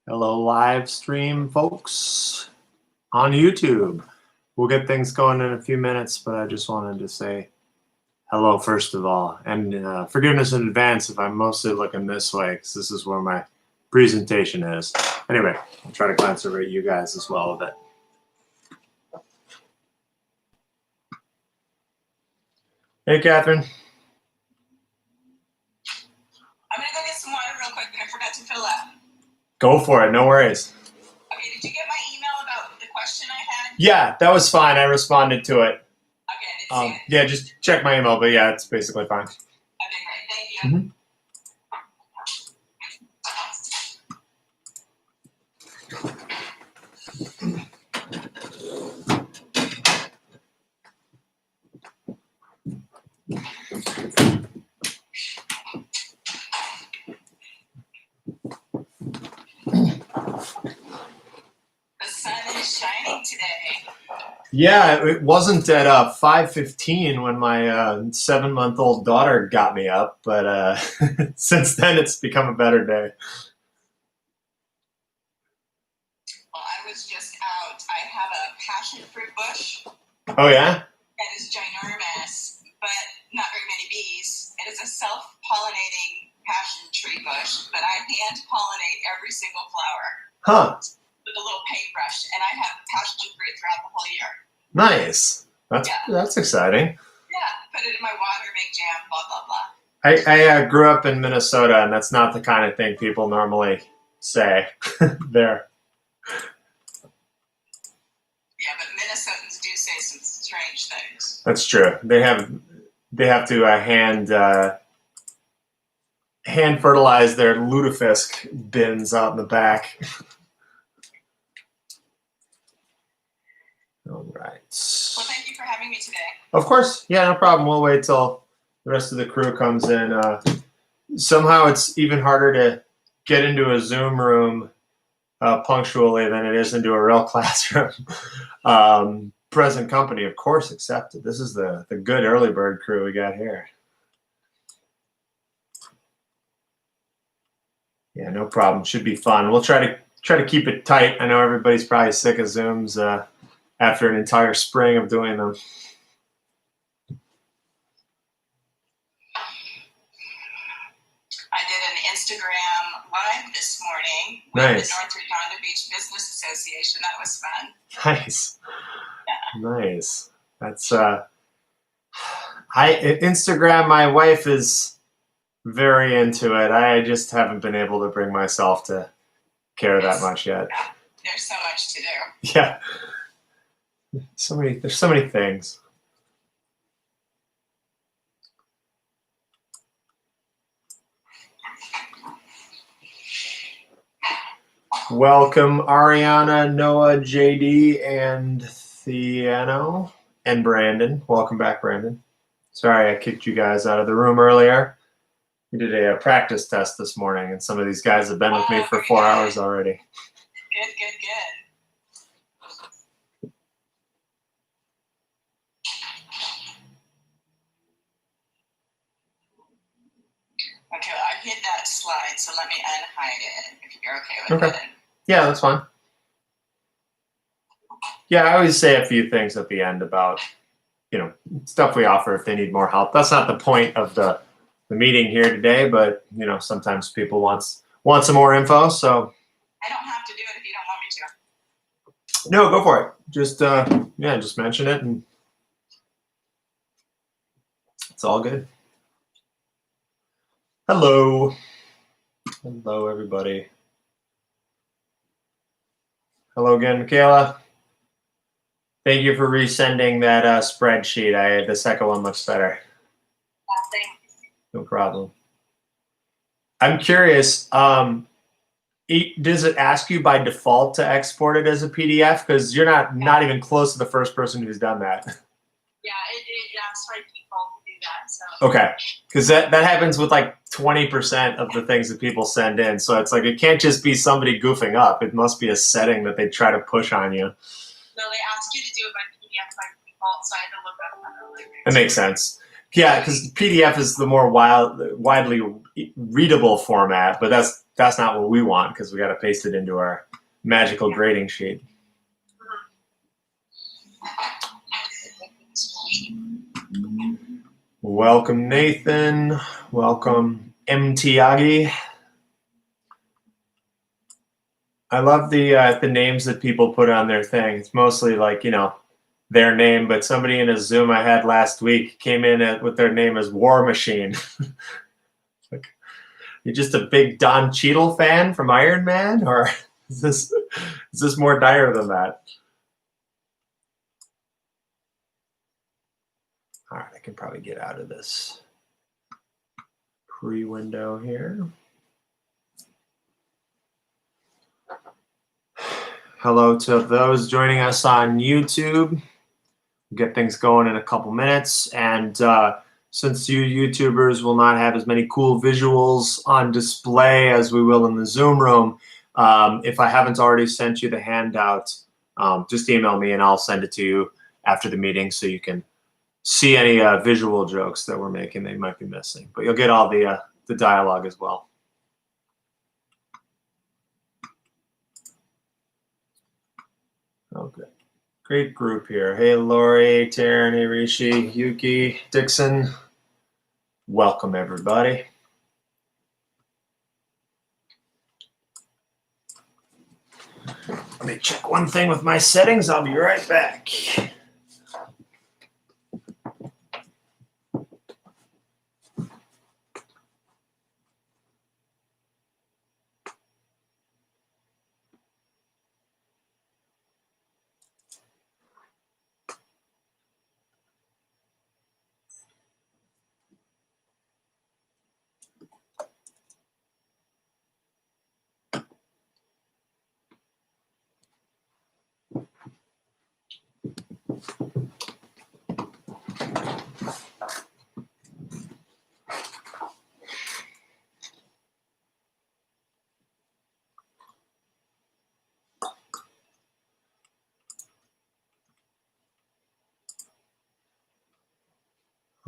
Hello, live stream folks on YouTube. We'll get things going in a few minutes, but I just wanted to say hello first of all. And forgiveness in advance if I'm mostly looking this way, because this is where my presentation is. Anyway, I'll try to glance over at you guys as well a bit. Hey, Catherine. I'm going to go get some water real quick, and I forgot to fill up. Go for it. No worries. Okay, did you get my email about the question I had? Yeah, that was fine. I responded to it. Okay, I didn't see it. Yeah, just check my email, but yeah, it's basically fine. Okay, great. Thank you. The sun is shining today. Yeah, it wasn't at 5:15 when my 7-month-old daughter got me up, but since then it's become a better day. Well, I was just out. I have a passion fruit bush. Oh, yeah? That is ginormous, but not very many bees. It is a self-pollinating passion tree bush, but I hand-pollinate every single flower. Huh. With a little paintbrush, and I have passion fruit throughout the whole year. Nice. That's exciting. Yeah, put it in my water, make jam, blah, blah, blah. I grew up in Minnesota, and that's not the kind of thing people normally say there. Yeah, but Minnesotans do say some strange things. That's true. They have to hand fertilize their lutefisk bins out in the back. All right. Well, thank you for having me today. Of course. Yeah, no problem. We'll wait till the rest of the crew comes in. Somehow it's even harder to get into a Zoom room punctually than it is into a real classroom. Present company, of course, accepted. This is the good early bird crew we got here. Yeah, no problem. Should be fun. We'll try to keep it tight. I know everybody's probably sick of Zooms after an entire spring of doing them. I did an Instagram live this morning with Nice. the North Redondo Beach Business Association. That was fun. Nice. Yeah. Nice. That's Instagram, my wife is very into it. I just haven't been able to bring myself to care that much yet. There's so much to do. Yeah. There's so many things. Welcome, Ariana, Noah, JD, and Theano, and Brandon. Welcome back, Brandon. Sorry I kicked you guys out of the room earlier. We did a practice test this morning, and some of these guys have been with me for 4 hours already. Good. Okay, well, I hid that slide, so let me unhide it, if you're okay with it. Yeah, that's fine. Yeah, I always say a few things at the end about, stuff we offer if they need more help. That's not the point of the meeting here today, but, sometimes people want some more info, so. I don't have to do it if you don't want me to. No, go for it. Just, just mention it, and it's all good. Hello. Hello, everybody. Hello again, Michaela. Thank you for resending that spreadsheet. The second one looks better. Thanks. No problem. I'm curious, does it ask you by default to export it as a PDF? Because you're not even close to the first person who's done that. Yeah, it asks by default to do that. So. Okay, because that happens with like 20% of the things that people send in. So it's like it can't just be somebody goofing up. It must be a setting that they try to push on you. No, they ask you to do it by PDF by default, so I had to look up another. That makes sense. Yeah, because PDF is the more widely readable format, but that's not what we want because we got to paste it into our magical grading sheet. Welcome, Nathan. Welcome, M. Tiagi. I love the names that people put on their thing. It's mostly like, their name, but somebody in a Zoom I had last week came in with their name as War Machine. Like, you're just a big Don Cheadle fan from Iron Man, or is this more dire than that? All right, I can probably get out of this pre-window here. Hello to those joining us on YouTube. We'll get things going in a couple minutes. And since you YouTubers will not have as many cool visuals on display as we will in the Zoom room, if I haven't already sent you the handout, just email me and I'll send it to you after the meeting so you can see any visual jokes that we're making that you might be missing. But you'll get all the dialogue as well. Okay. Great group here. Hey, Lori, Taryn, hey, Rishi, Yuki, Dixon. Welcome, everybody. Let me check one thing with my settings. I'll be right back.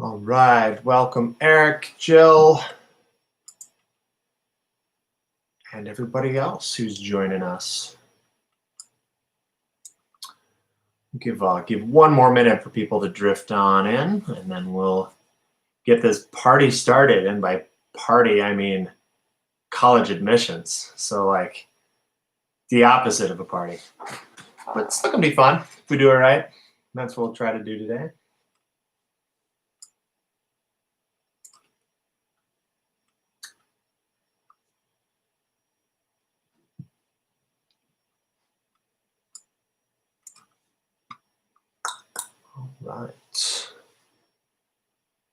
All right, welcome Eric, Jill, and everybody else who's joining us. Give one more minute for people to drift on in, and then we'll get this party started. And by party, I mean college admissions. So like the opposite of a party. But it's still gonna be fun if we do it right. That's what we'll try to do today. Right.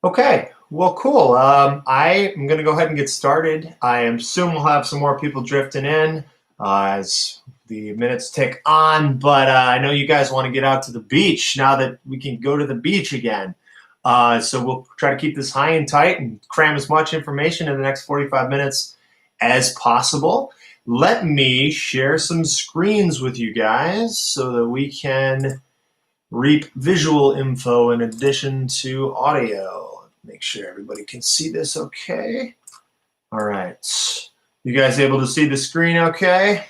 Okay, well, cool. I am going to go ahead and get started. I assume we'll have some more people drifting in as the minutes tick on, but I know you guys want to get out to the beach now that we can go to the beach again. So we'll try to keep this high and tight and cram as much information in the next 45 minutes as possible. Let me share some screens with you guys so that we can reap visual info in addition to audio. Make sure everybody can see this okay. All right. You guys able to see the screen okay?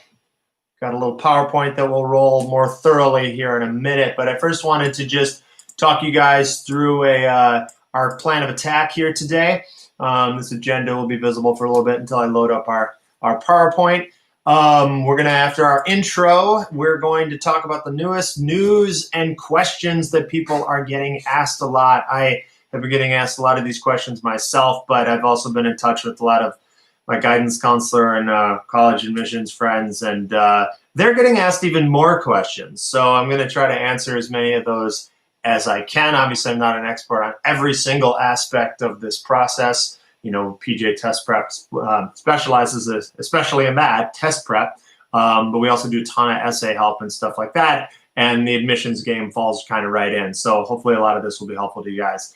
Got a little PowerPoint that will roll more thoroughly here in a minute, but I first wanted to just talk you guys through our plan of attack here today. This agenda will be visible for a little bit until I load up our PowerPoint. We're going to, after our intro, we're going to talk about the newest news and questions that people are getting asked a lot. I have been getting asked a lot of these questions myself, but I've also been in touch with a lot of my guidance counselor and college admissions friends, and they're getting asked even more questions. So I'm going to try to answer as many of those as I can. Obviously, I'm not an expert on every single aspect of this process. You know, PJ Test Prep specializes especially in that, test prep, but we also do a ton of essay help and stuff like that, and the admissions game falls kind of right in. So hopefully a lot of this will be helpful to you guys.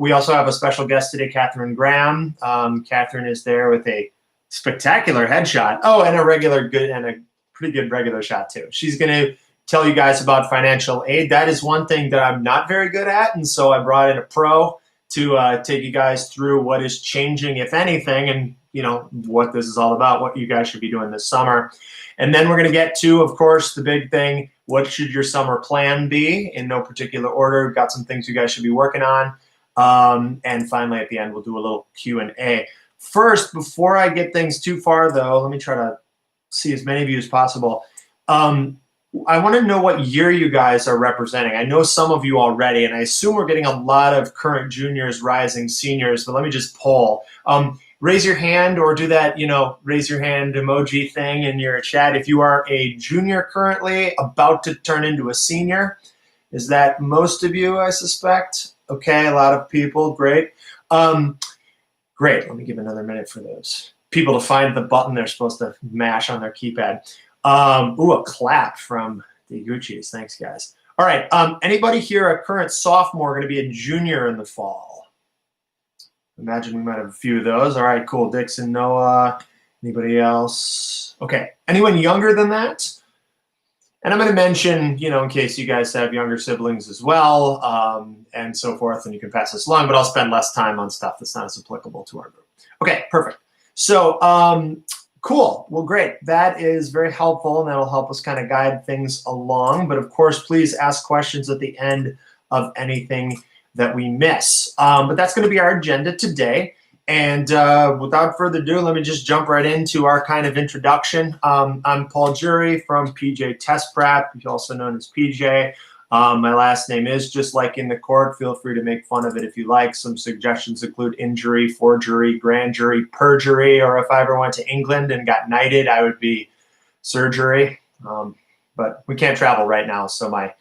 We also have a special guest today, Katherine Graham. Katherine is there with a spectacular headshot. Oh, and a pretty good regular shot too. She's going to tell you guys about financial aid. That is one thing that I'm not very good at, and so I brought in a pro to take you guys through what is changing, if anything, and what this is all about, what you guys should be doing this summer. And then we're going to get to, of course, the big thing: what should your summer plan be? In no particular order. We've got some things you guys should be working on. And finally, at the end, we'll do a little Q&A. First, before I get things too far, though, let me try to see as many of you as possible. I want to know what year you guys are representing. I know some of you already, and I assume we're getting a lot of current juniors, rising seniors, but let me just poll. Raise your hand or do that, raise your hand emoji thing in your chat if you are a junior currently about to turn into a senior. Is that most of you, I suspect? Okay, a lot of people, great. Great, let me give another minute for those people to find the button they're supposed to mash on their keypad. Ooh, a clap from the Gucci's. Thanks, guys. All right. Anybody here a current sophomore going to be a junior in the fall? Imagine we might have a few of those. All right, cool. Dixon, Noah. Anybody else? Okay. Anyone younger than that? And I'm going to mention, in case you guys have younger siblings as well, and so forth, and you can pass this along, but I'll spend less time on stuff that's not as applicable to our group. Okay, perfect. So, cool. Well, great. That is very helpful, and that'll help us kind of guide things along. But of course, please ask questions at the end of anything that we miss. But that's going to be our agenda today. And without further ado, let me just jump right into our kind of introduction. I'm Paul Jury from PJ Test Prep, also known as PJ. My last name is just like in the court. Feel free to make fun of it if you like. Some suggestions include injury, forgery, grand jury, perjury, or if I ever went to England and got knighted, I would be surgery. But we can't travel right now, so my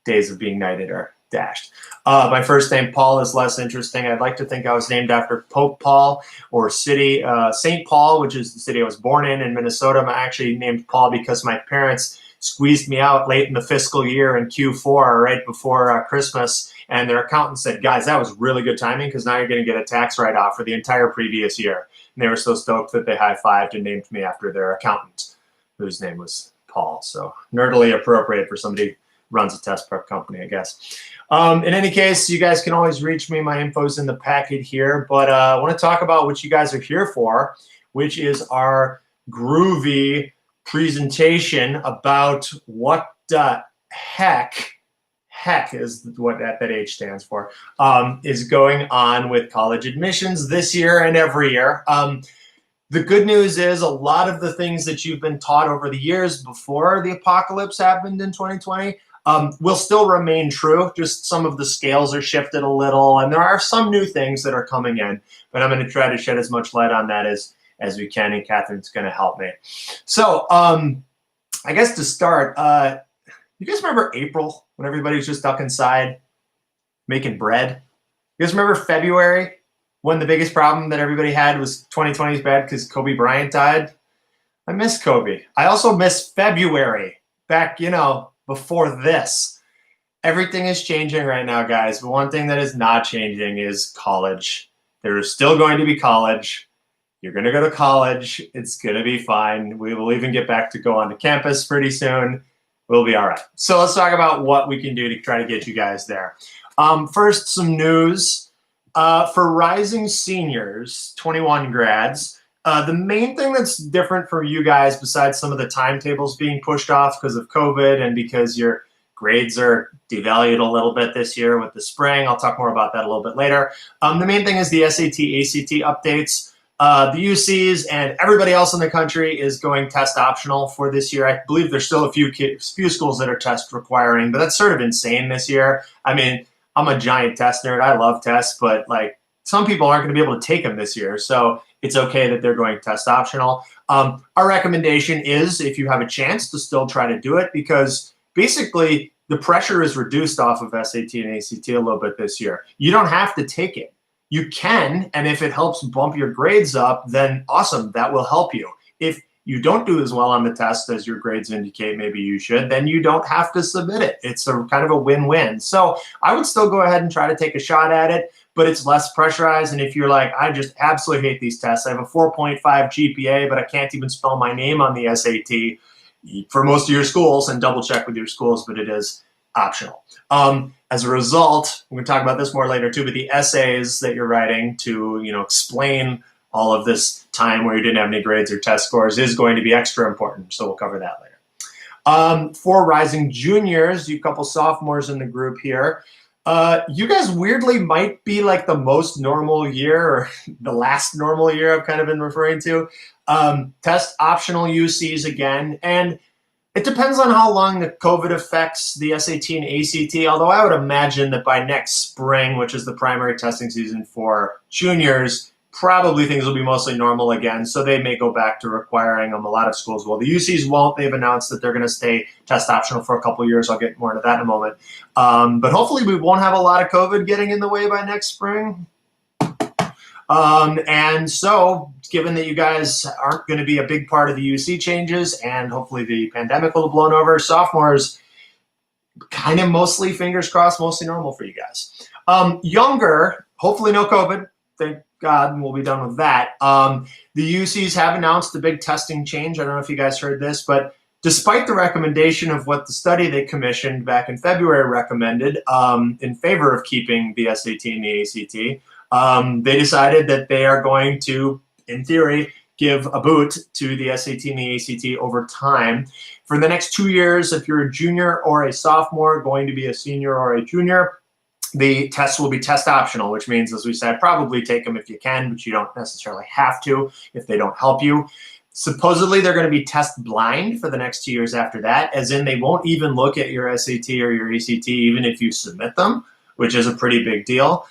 days of being knighted are dashed. My first name, Paul, is less interesting. I'd like to think I was named after Pope Paul or city, St. Paul, which is the city I was born in Minnesota. I'm actually named Paul because my parents squeezed me out late in the fiscal year in Q4, right before Christmas. And their accountant said, guys, that was really good timing because now you're going to get a tax write-off for the entire previous year. And they were so stoked that they high-fived and named me after their accountant, whose name was Paul. So nerdily appropriate for somebody who runs a test prep company, I guess. In any case, you guys can always reach me. My info's in the packet here. But I want to talk about what you guys are here for, which is our groovy presentation about what the heck is what that H stands for, is going on with college admissions this year and every year. The good news is a lot of the things that you've been taught over the years before the apocalypse happened in 2020 will still remain true. Just some of the scales are shifted a little, and there are some new things that are coming in, but I'm going to try to shed as much light on that as we can, and Catherine's going to help me. So I guess to start, you guys remember April when everybody was just stuck inside making bread? You guys remember February when the biggest problem that everybody had was 2020 is bad because Kobe Bryant died? I miss Kobe. I also miss February back, before this. Everything is changing right now, guys. But one thing that is not changing is college. There is still going to be college. You're going to go to college. It's going to be fine. We will even get back to go on to campus pretty soon. We'll be all right. So let's talk about what we can do to try to get you guys there. First, some news. For rising seniors, 21 grads, the main thing that's different for you guys, besides some of the timetables being pushed off because of COVID and because your grades are devalued a little bit this year with the spring, I'll talk more about that a little bit later. The main thing is the SAT, ACT updates. The UCs and everybody else in the country is going test optional for this year. I believe there's still a few schools that are test requiring, but that's sort of insane this year. I mean, I'm a giant test nerd. I love tests, but some people aren't going to be able to take them this year. So it's okay that they're going test optional. Our recommendation is, if you have a chance, to still try to do it, because basically the pressure is reduced off of SAT and ACT a little bit this year. You don't have to take it. You can, and if it helps bump your grades up, then awesome, that will help you. If you don't do as well on the test as your grades indicate maybe you should, then you don't have to submit it. It's a kind of a win-win. So I would still go ahead and try to take a shot at it, but it's less pressurized. And if you're like, I just absolutely hate these tests. I have a 4.5 GPA, but I can't even spell my name on the SAT for most of your schools, and double check with your schools, but it is. optional. As a result, we're going to talk about this more later too, but the essays that you're writing to, explain all of this time where you didn't have any grades or test scores is going to be extra important. So we'll cover that later. For rising juniors, you couple sophomores in the group here. You guys weirdly might be like the most normal year, or the last normal year I've kind of been referring to. Test optional UCs again, and it depends on how long the COVID affects the SAT and ACT, although I would imagine that by next spring, which is the primary testing season for juniors, probably things will be mostly normal again, so they may go back to requiring them. A lot of schools will. The UCs won't. They've announced that they're going to stay test optional for a couple of years. I'll get more into that in a moment. But hopefully we won't have a lot of COVID getting in the way by next spring. And so, given that you guys aren't going to be a big part of the UC changes, and hopefully the pandemic will have blown over, sophomores, kind of mostly, fingers crossed, mostly normal for you guys. Younger, hopefully no COVID. Thank God, and we'll be done with that. The UCs have announced a big testing change. I don't know if you guys heard this, but despite the recommendation of what the study they commissioned back in February recommended in favor of keeping the SAT and the ACT, they decided that they are going to, in theory, give a boot to the SAT and the ACT over time. For the next 2 years, if you're a junior or a sophomore going to be a senior or a junior, the tests will be test optional, which means, as we said, probably take them if you can, but you don't necessarily have to if they don't help you. Supposedly, they're going to be test blind for the next 2 years after that, as in they won't even look at your SAT or your ACT even if you submit them, which is a pretty big deal.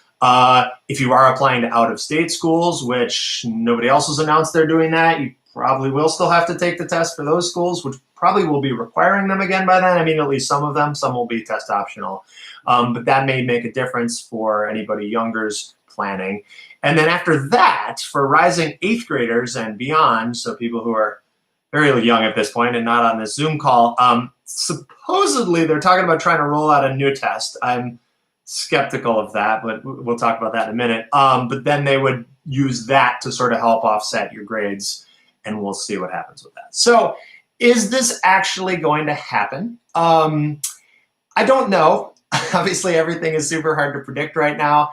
If you are applying to out-of-state schools, which nobody else has announced they're doing that, you probably will still have to take the test for those schools, which probably will be requiring them again by then. I mean, at least some of them, some will be test optional. But that may make a difference for anybody younger's planning. And then after that, for rising 8th graders and beyond, so people who are very young at this point and not on this Zoom call, supposedly they're talking about trying to roll out a new test. I'm skeptical of that, but we'll talk about that in a minute. But then they would use that to sort of help offset your grades, and we'll see what happens with that. So is this actually going to happen? I don't know. Obviously, everything is super hard to predict right now.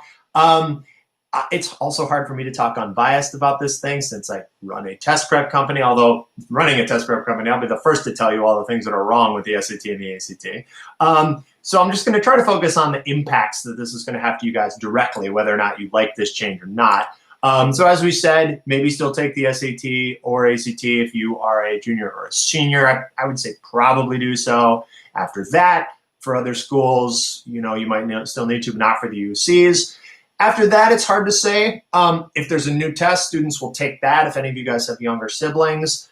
It's also hard for me to talk unbiased about this thing since I run a test prep company, although running a test prep company, I'll be the first to tell you all the things that are wrong with the SAT and the ACT. So I'm just going to try to focus on the impacts that this is going to have to you guys directly, whether or not you like this change or not. So as we said, maybe still take the SAT or ACT if you are a junior or a senior. I would say probably do so. After that, for other schools, you might still need to, but not for the UCs. After that, it's hard to say. If there's a new test, students will take that if any of you guys have younger siblings.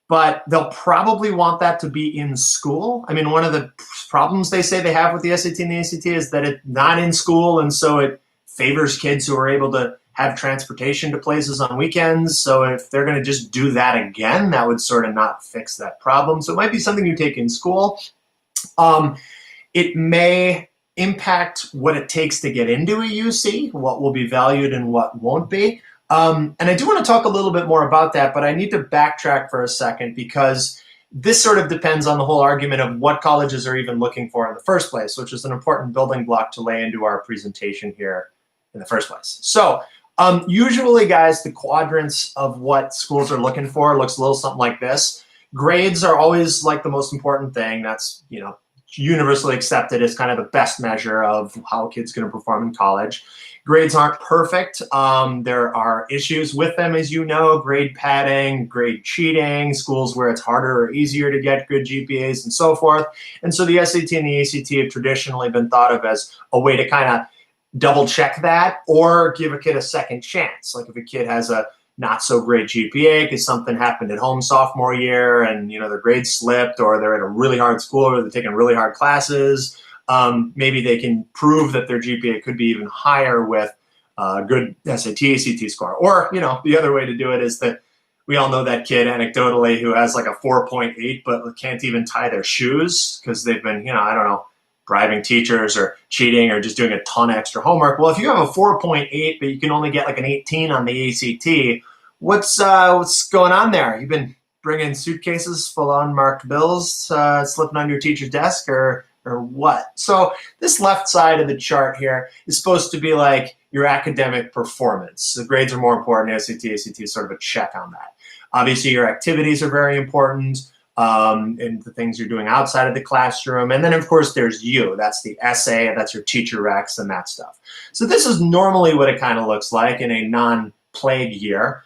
But they'll probably want that to be in school. I mean, one of the problems they say they have with the SAT and the ACT is that it's not in school, and so it favors kids who are able to have transportation to places on weekends. So if they're going to just do that again, that would sort of not fix that problem. So it might be something you take in school. It may impact what it takes to get into a UC, what will be valued and what won't be. And I do want to talk a little bit more about that, but I need to backtrack for a second because this sort of depends on the whole argument of what colleges are even looking for in the first place, which is an important building block to lay into our presentation here in the first place. So usually, guys, the quadrants of what schools are looking for looks a little something like this. Grades are always like the most important thing. That's, universally accepted as kind of the best measure of how a kid's going to perform in college. Grades aren't perfect. There are issues with them, as you know, grade padding, grade cheating, schools where it's harder or easier to get good GPAs and so forth. And so the SAT and the ACT have traditionally been thought of as a way to kind of double check that or give a kid a second chance. Like if a kid has a not so great GPA because something happened at home sophomore year and their grades slipped, or they're at a really hard school or they're taking really hard classes, maybe they can prove that their GPA could be even higher with a good SAT, ACT score. Or, the other way to do it is that we all know that kid anecdotally who has like a 4.8 but can't even tie their shoes because they've been, bribing teachers or cheating or just doing a ton of extra homework. Well, if you have a 4.8 but you can only get like an 18 on the ACT, what's going on there? You've been bringing suitcases full of unmarked bills slipping on your teacher's desk, or what? So this left side of the chart here is supposed to be like your academic performance. The grades are more important. SAT, ACT is sort of a check on that. Obviously, your activities are very important, and the things you're doing outside of the classroom. And then, of course, there's you. That's the essay, that's your teacher recs and that stuff. So this is normally what it kind of looks like in a non-plague year.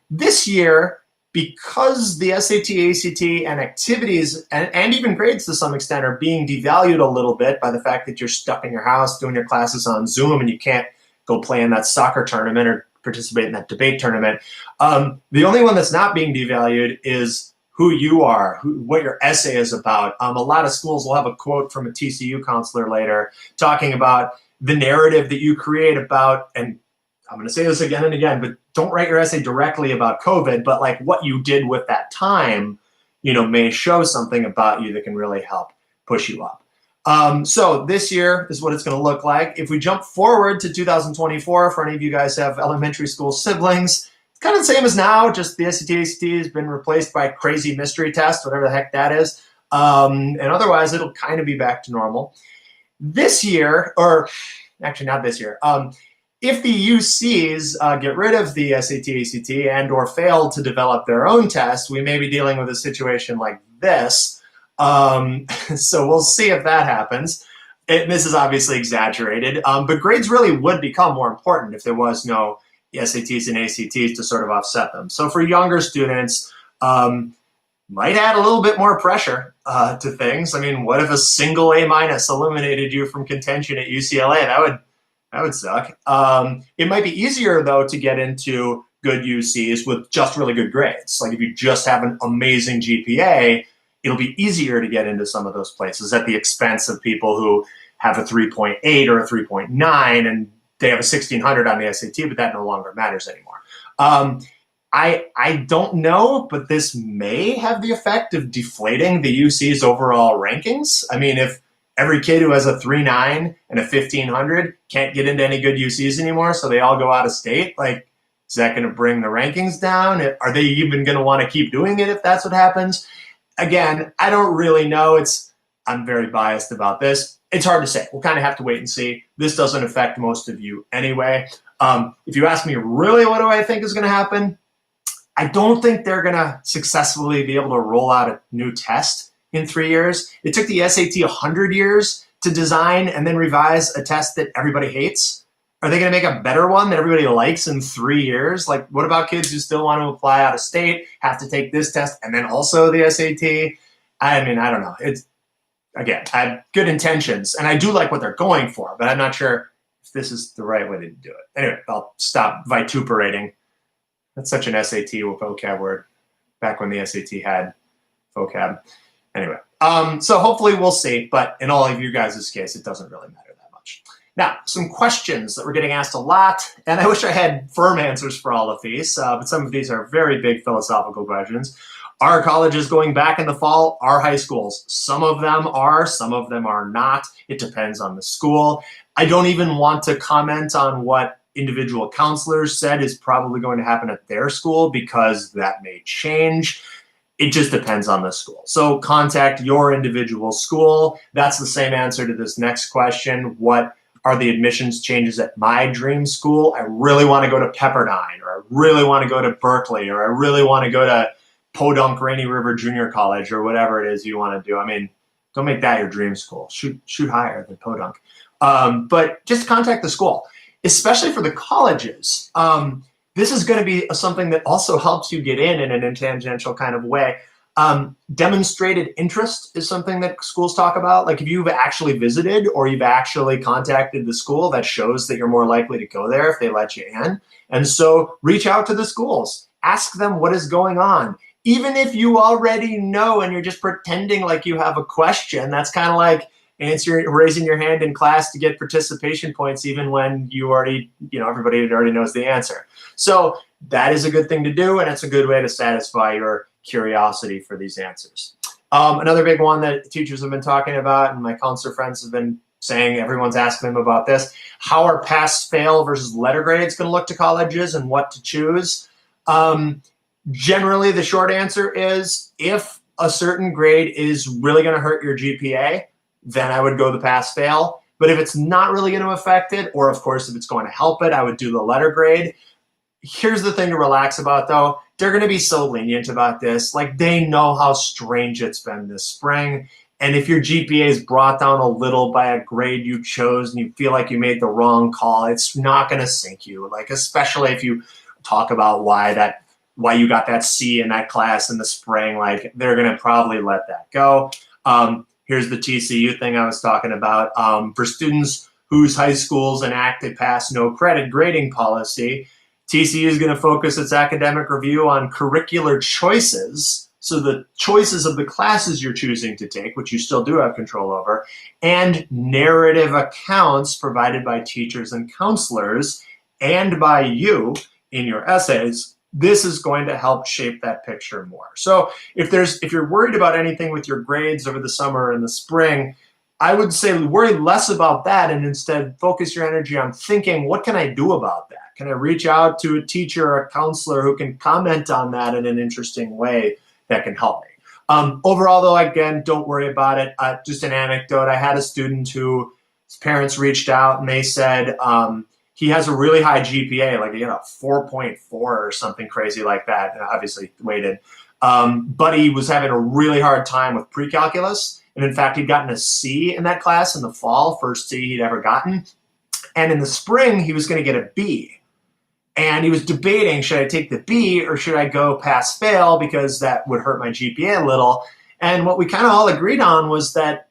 This year, because the SAT, ACT, and activities, and even grades to some extent, are being devalued a little bit by the fact that you're stuck in your house doing your classes on Zoom and you can't go play in that soccer tournament or participate in that debate tournament. The only one that's not being devalued is who you are, what your essay is about. A lot of schools will have a quote from a TCU counselor later talking about the narrative that you create about, and I'm going to say this again and again, but don't write your essay directly about COVID, but like what you did with that time, may show something about you that can really help push you up. So this year is what it's going to look like. If we jump forward to 2024, for any of you guys have elementary school siblings, it's kind of the same as now, just the SAT, ACT has been replaced by a crazy mystery test, whatever the heck that is. And otherwise, it'll kind of be back to normal. This year, or actually not this year, if the UCs get rid of the SAT, ACT, and or fail to develop their own test, we may be dealing with a situation like this. So we'll see if that happens. This is obviously exaggerated, but grades really would become more important if there was no SATs and ACTs to sort of offset them. So for younger students, might add a little bit more pressure to things. I mean, what if a single A- eliminated you from contention at UCLA? That would suck. It might be easier, though, to get into good UCs with just really good grades. Like if you just have an amazing GPA, it'll be easier to get into some of those places at the expense of people who have a 3.8 or a 3.9 and they have a 1600 on the SAT, but that no longer matters anymore. I don't know, but this may have the effect of deflating the UC's overall rankings. I mean, if every kid who has a 3.9 and a 1500 can't get into any good UCs anymore, so they all go out of state, like, is that going to bring the rankings down? Are they even going to want to keep doing it if that's what happens? Again, I don't really know. I'm very biased about this. It's hard to say. We'll kind of have to wait and see. This doesn't affect most of you anyway. If you ask me really what do I think is going to happen, I don't think they're going to successfully be able to roll out a new test in 3 years. It took the SAT 100 years to design and then revise a test that everybody hates. Are they going to make a better one that everybody likes in 3 years? Like, what about kids who still want to apply out of state, have to take this test, and then also the SAT? I mean, I don't know. Again, I have good intentions, and I do like what they're going for, but I'm not sure if this is the right way to do it. Anyway, I'll stop vituperating. That's such an SAT vocab word, back when the SAT had vocab. Anyway, so hopefully we'll see, but in all of you guys' case, it doesn't really matter that much. Now, some questions that we're getting asked a lot, and I wish I had firm answers for all of these, but some of these are very big philosophical questions. Are colleges going back in the fall? Are high schools? Some of them are not. It depends on the school. I don't even want to comment on what individual counselors said is probably going to happen at their school, because that may change. It just depends on the school. So contact your individual school. That's the same answer to this next question. What are the admissions changes at my dream school? I really want to go to Pepperdine, or I really want to go to Berkeley, or I really want to go to Podunk Rainy River Junior College, or whatever it is you want to do. I mean, don't make that your dream school. Shoot higher than Podunk. But just contact the school, especially for the colleges. This is going to be something that also helps you get in an tangential kind of way. Demonstrated interest is something that schools talk about. Like if you've actually visited or you've actually contacted the school, that shows that you're more likely to go there if they let you in. And so reach out to the schools. Ask them what is going on. Even if you already know and you're just pretending like you have a question, that's kind of like raising your hand in class to get participation points, even when you already, everybody already knows the answer. So that is a good thing to do, and it's a good way to satisfy your curiosity for these answers. Another big one that teachers have been talking about, and my counselor friends have been saying, everyone's asking them about this: how are pass, fail versus letter grades going to look to colleges, and what to choose? Generally, the short answer is if a certain grade is really going to hurt your GPA, then I would go the pass fail. But if it's not really going to affect it, or of course, if it's going to help it, I would do the letter grade. Here's the thing to relax about, though. They're going to be so lenient about this. Like, they know how strange it's been this spring. And if your GPA is brought down a little by a grade you chose and you feel like you made the wrong call, it's not going to sink you. Like, especially if you talk about why you got that C in that class in the spring, like, they're going to probably let that go. Here's the TCU thing I was talking about. For students whose high schools enact a pass no credit grading policy, TCU is going to focus its academic review on curricular choices, so the choices of the classes you're choosing to take, which you still do have control over, and narrative accounts provided by teachers and counselors and by you in your essays. This is going to help shape that picture more. So if you're worried about anything with your grades over the summer and the spring, I would say worry less about that and instead focus your energy on thinking, what can I do about that? Can I reach out to a teacher or a counselor who can comment on that in an interesting way that can help me? Overall, though, again, don't worry about it. Just an anecdote. I had a student whose parents reached out and they said he has a really high GPA, like 4.4 or something crazy like that, obviously weighted. But he was having a really hard time with pre-calculus. And in fact, he'd gotten a C in that class in the fall, first C he'd ever gotten. And in the spring, he was going to get a B. And he was debating, should I take the B or should I go pass fail because that would hurt my GPA a little? And what we kind of all agreed on was that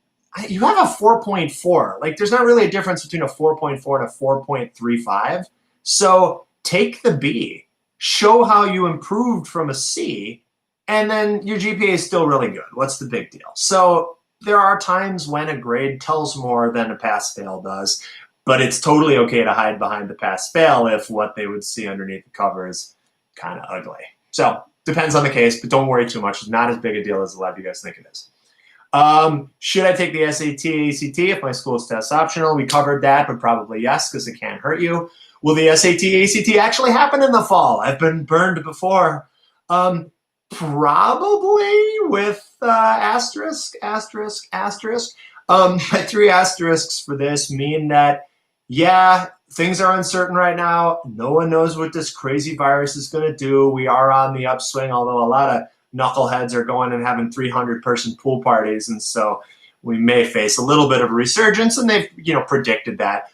you have a 4.4. Like, there's not really a difference between a 4.4 and a 4.35. So take the B, show how you improved from a C, and then your GPA is still really good. What's the big deal? So there are times when a grade tells more than a pass fail does, but it's totally okay to hide behind the pass fail if what they would see underneath the cover is kind of ugly. So depends on the case, but don't worry too much. It's not as big a deal as a lot of you guys think it is. Should I take the SAT, ACT if my school's test optional? We covered that, but probably yes, because it can't hurt you. Will the SAT, ACT actually happen in the fall? I've been burned before. Probably with asterisk. My 3 asterisks for this mean that, yeah, things are uncertain right now. No one knows what this crazy virus is going to do. We are on the upswing, although a lot of knuckleheads are going and having 300-person pool parties, and so we may face a little bit of a resurgence, and they've predicted that.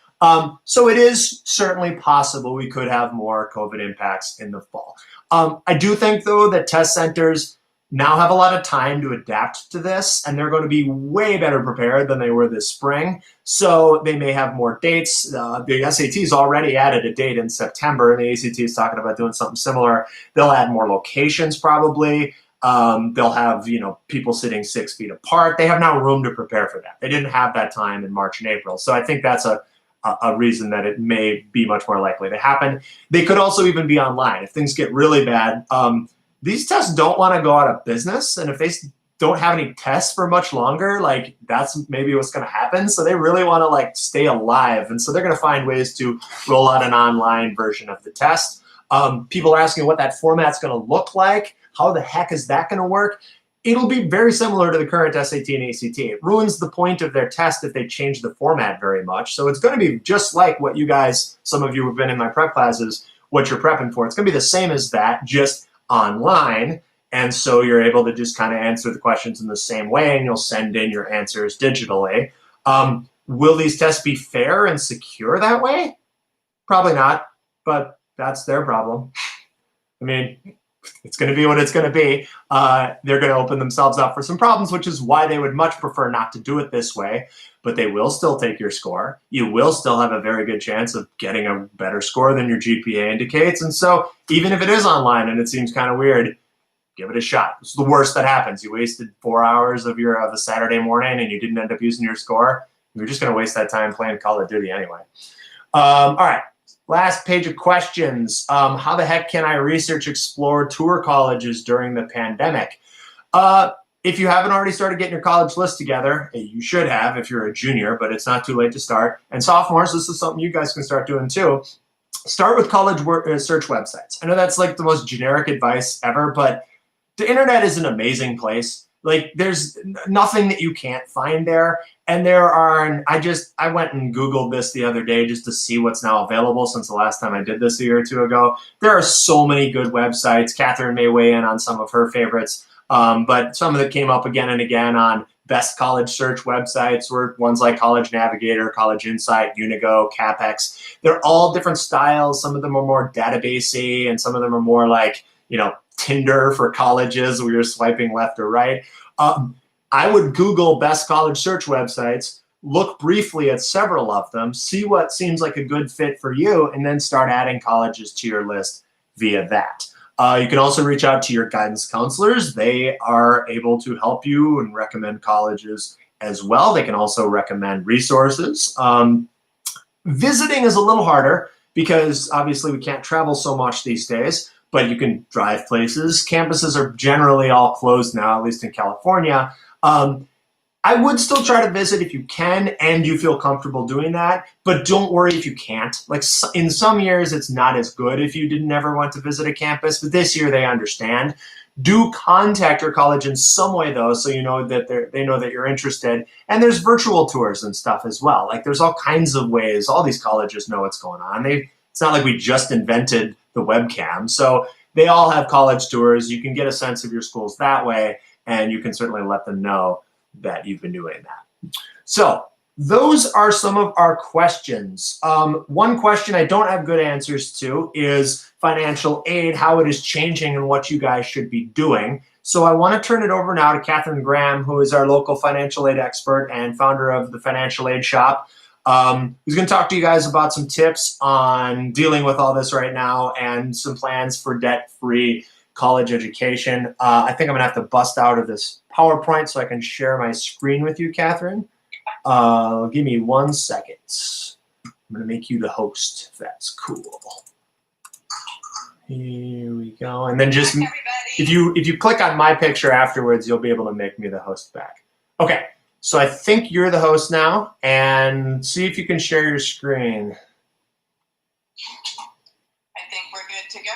So it is certainly possible we could have more COVID impacts in the fall. I do think, though, that test centers now have a lot of time to adapt to this, and they're going to be way better prepared than they were this spring. So they may have more dates. The SAT's already added a date in September, and the ACT is talking about doing something similar. They'll add more locations probably. They'll have, people sitting 6 feet apart. They have now room to prepare for that. They didn't have that time in March and April. So I think that's a reason that it may be much more likely to happen. They could also even be online. If things get really bad, these tests don't want to go out of business. And if they don't have any tests for much longer, like, that's maybe what's going to happen. So they really want to stay alive. And so they're going to find ways to roll out an online version of the test. People are asking what that format's going to look like. How the heck is that going to work? It'll be very similar to the current SAT and ACT. It ruins the point of their test if they change the format very much. So it's going to be just like what you guys, some of you who've been in my prep classes, what you're prepping for. It's going to be the same as that, just online. And so you're able to just kind of answer the questions in the same way, and you'll send in your answers digitally. Will these tests be fair and secure that way? Probably not, but that's their problem. I mean, it's going to be what it's going to be. They're going to open themselves up for some problems, which is why they would much prefer not to do it this way. But they will still take your score. You will still have a very good chance of getting a better score than your GPA indicates. And so even if it is online and it seems kind of weird, give it a shot. It's the worst that happens. You wasted 4 hours of a Saturday morning and you didn't end up using your score. You're just going to waste that time playing Call of Duty anyway. All right. Last page of questions. How the heck can I research, explore tour colleges during the pandemic? If you haven't already started getting your college list together, you should have if you're a junior, but it's not too late to start. And sophomores, this is something you guys can start doing too. start with college search websites. I know that's like the most generic advice ever, but the internet is an amazing place. Like there's nothing that you can't find there. And there are, I went and Googled this the other day just to see what's now available since the last time I did this a year or two ago. There are so many good websites. Catherine may weigh in on some of her favorites, but some of that came up again and again on best college search websites were ones like College Navigator, College Insight, Unigo, CapEx. They're all different styles. Some of them are more databasey and some of them are more like, Tinder for colleges where you're swiping left or right. I would Google best college search websites, look briefly at several of them, see what seems like a good fit for you, and then start adding colleges to your list via that. You can also reach out to your guidance counselors. They are able to help you and recommend colleges as well. They can also recommend resources. Visiting is a little harder because obviously we can't travel so much these days, but you can drive places. Campuses are generally all closed now, at least in California. I would still try to visit if you can and you feel comfortable doing that, but don't worry if you can't. Like in some years, it's not as good if you didn't ever want to visit a campus, but this year they understand. Do contact your college in some way though, so you know that they know that you're interested. And there's virtual tours and stuff as well. Like there's all kinds of ways. All these colleges know what's going on. It's not like we just invented the webcam. So they all have college tours. You can get a sense of your schools that way, and you can certainly let them know that you've been doing that. So those are some of our questions. One question I don't have good answers to is financial aid, how it is changing and what you guys should be doing. So I want to turn it over now to Katherine Graham, who is our local financial aid expert and founder of the Financial Aid Shop. Who's going to talk to you guys about some tips on dealing with all this right now and some plans for debt-free college education. I think I'm going to have to bust out of this PowerPoint so I can share my screen with you, Catherine. Give me 1 second. I'm going to make you the host, if that's cool. Here we go. And then just, if you click on my picture afterwards, you'll be able to make me the host back. Okay, so I think you're the host now, and see if you can share your screen. I think we're good to go.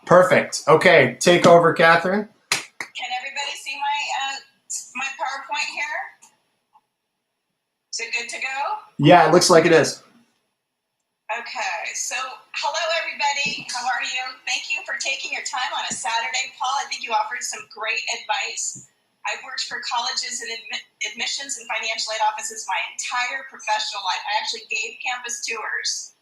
Perfect. Okay, take over, Catherine. Can everybody see my PowerPoint here? Is it good to go? Yeah, it looks like it is. Okay, so hello everybody. How are you? Thank you for taking your time on a Saturday. Paul, I think you offered some great advice. I've worked for colleges and admissions and financial aid offices my entire professional life. I actually gave campus tours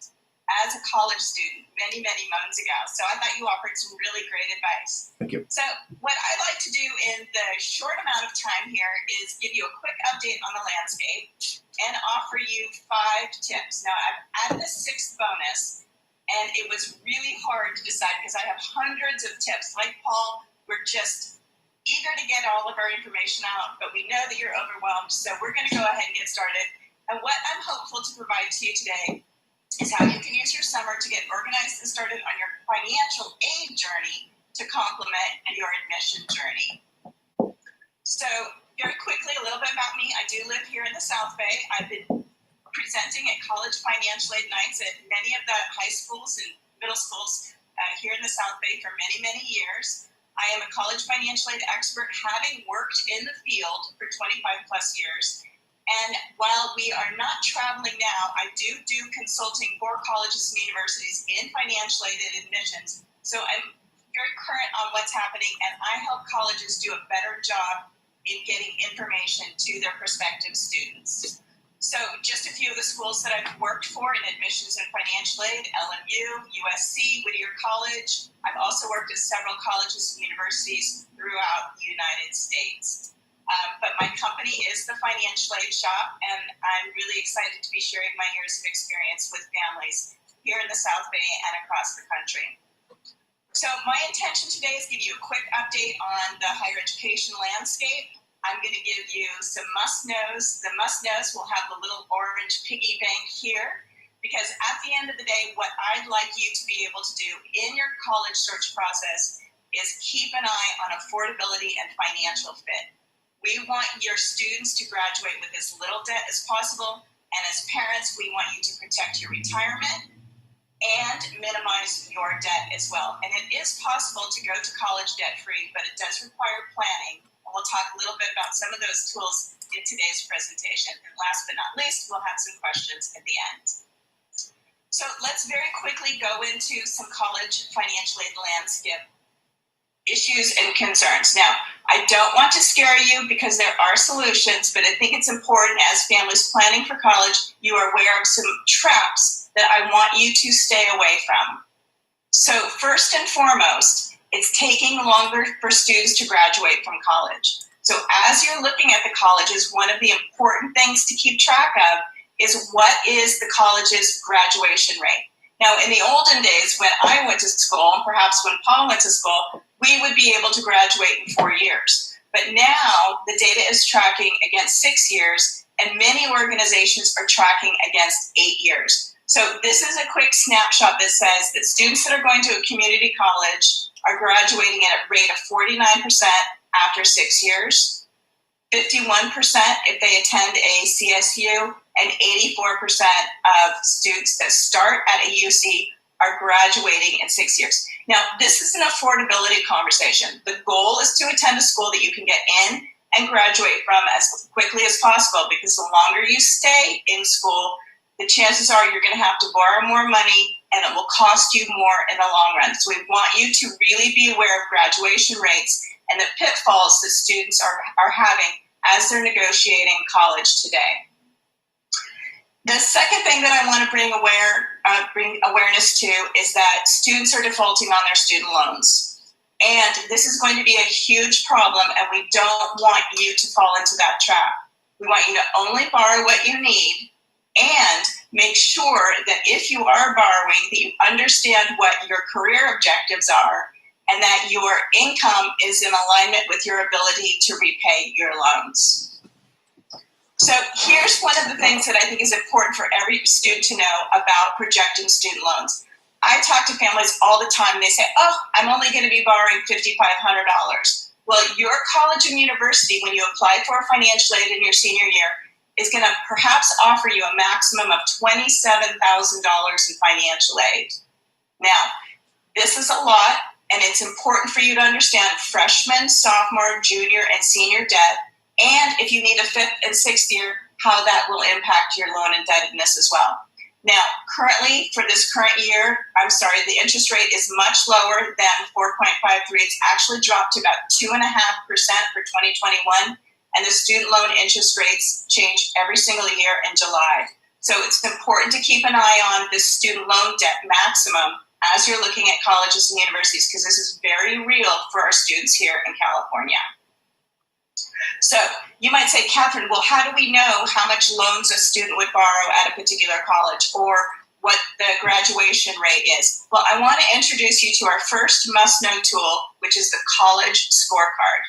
as a college student many, many moons ago. So I thought you offered some really great advice. Thank you. So what I'd like to do in the short amount of time here is give you a quick update on the landscape and offer you 5 tips. Now I've added a 6th bonus, and it was really hard to decide because I have hundreds of tips. Like Paul, we're just eager to get all of our information out, but we know that you're overwhelmed, so we're going to go ahead and get started. And what I'm hopeful to provide to you today is how you can use your summer to get organized and started on your financial aid journey to complement your admission journey. So very quickly, a little bit about me. I do live here in the South Bay. I've been presenting at college financial aid nights at many of the high schools and middle schools here in the South Bay for many, many years. I am a college financial aid expert, having worked in the field for 25 plus years. And while we are not traveling now, I do consulting for colleges and universities in financial aid and admissions. So I'm very current on what's happening, and I help colleges do a better job in getting information to their prospective students. So just a few of the schools that I've worked for in admissions and financial aid: LMU, USC, Whittier College. I've also worked at several colleges and universities throughout the United States. But my company is the Financial Aid Shop, and I'm really excited to be sharing my years of experience with families here in the South Bay and across the country. So my intention today is to give you a quick update on the higher education landscape. I'm going to give you some must-knows. The must-knows will have the little orange piggy bank here, because at the end of the day, what I'd like you to be able to do in your college search process is keep an eye on affordability and financial fit. We want your students to graduate with as little debt as possible, and as parents, we want you to protect your retirement. and minimize your debt as well. And it is possible to go to college debt-free, but it does require planning. And we'll talk a little bit about some of those tools in today's presentation. And last but not least, we'll have some questions at the end. So let's very quickly go into some college financial aid landscape issues and concerns. Now, I don't want to scare you because there are solutions, but I think it's important as families planning for college, you are aware of some traps that I want you to stay away from. So first and foremost, it's taking longer for students to graduate from college. So as you're looking at the colleges, one of the important things to keep track of is what is the college's graduation rate. Now, in the olden days, when I went to school, and perhaps when Paul went to school, we would be able to graduate in 4 years. But now the data is tracking against 6 years, and many organizations are tracking against 8 years. So this is a quick snapshot that says that students that are going to a community college are graduating at a rate of 49% after 6 years, 51% if they attend a CSU, and 84% of students that start at a UC are graduating in 6 years. Now, this is an affordability conversation. The goal is to attend a school that you can get in and graduate from as quickly as possible, because the longer you stay in school, the chances are you're going to have to borrow more money and it will cost you more in the long run. So we want you to really be aware of graduation rates and the pitfalls that students are having as they're negotiating college today. The second thing that I want to bring awareness to is that students are defaulting on their student loans. And this is going to be a huge problem, and we don't want you to fall into that trap. We want you to only borrow what you need, and make sure that if you are borrowing, that you understand what your career objectives are, and that your income is in alignment with your ability to repay your loans. So here's one of the things that I think is important for every student to know about projecting student loans. I talk to families all the time, and they say, oh, I'm only going to be borrowing $5,500. Well, your college and university, when you apply for financial aid in your senior year, is going to perhaps offer you a maximum of $27,000 in financial aid. Now, this is a lot, and it's important for you to understand freshman, sophomore, junior, and senior debt, and if you need a fifth and sixth year, how that will impact your loan indebtedness as well. Now, currently, for this current year, the interest rate is much lower than 4.53. It's actually dropped to about 2.5% for 2021, and the student loan interest rates change every single year in July. So it's important to keep an eye on this student loan debt maximum as you're looking at colleges and universities, because this is very real for our students here in California. So you might say, Katherine, well, how do we know how much loans a student would borrow at a particular college, or what the graduation rate is? Well, I want to introduce you to our first must-know tool, which is the College Scorecard.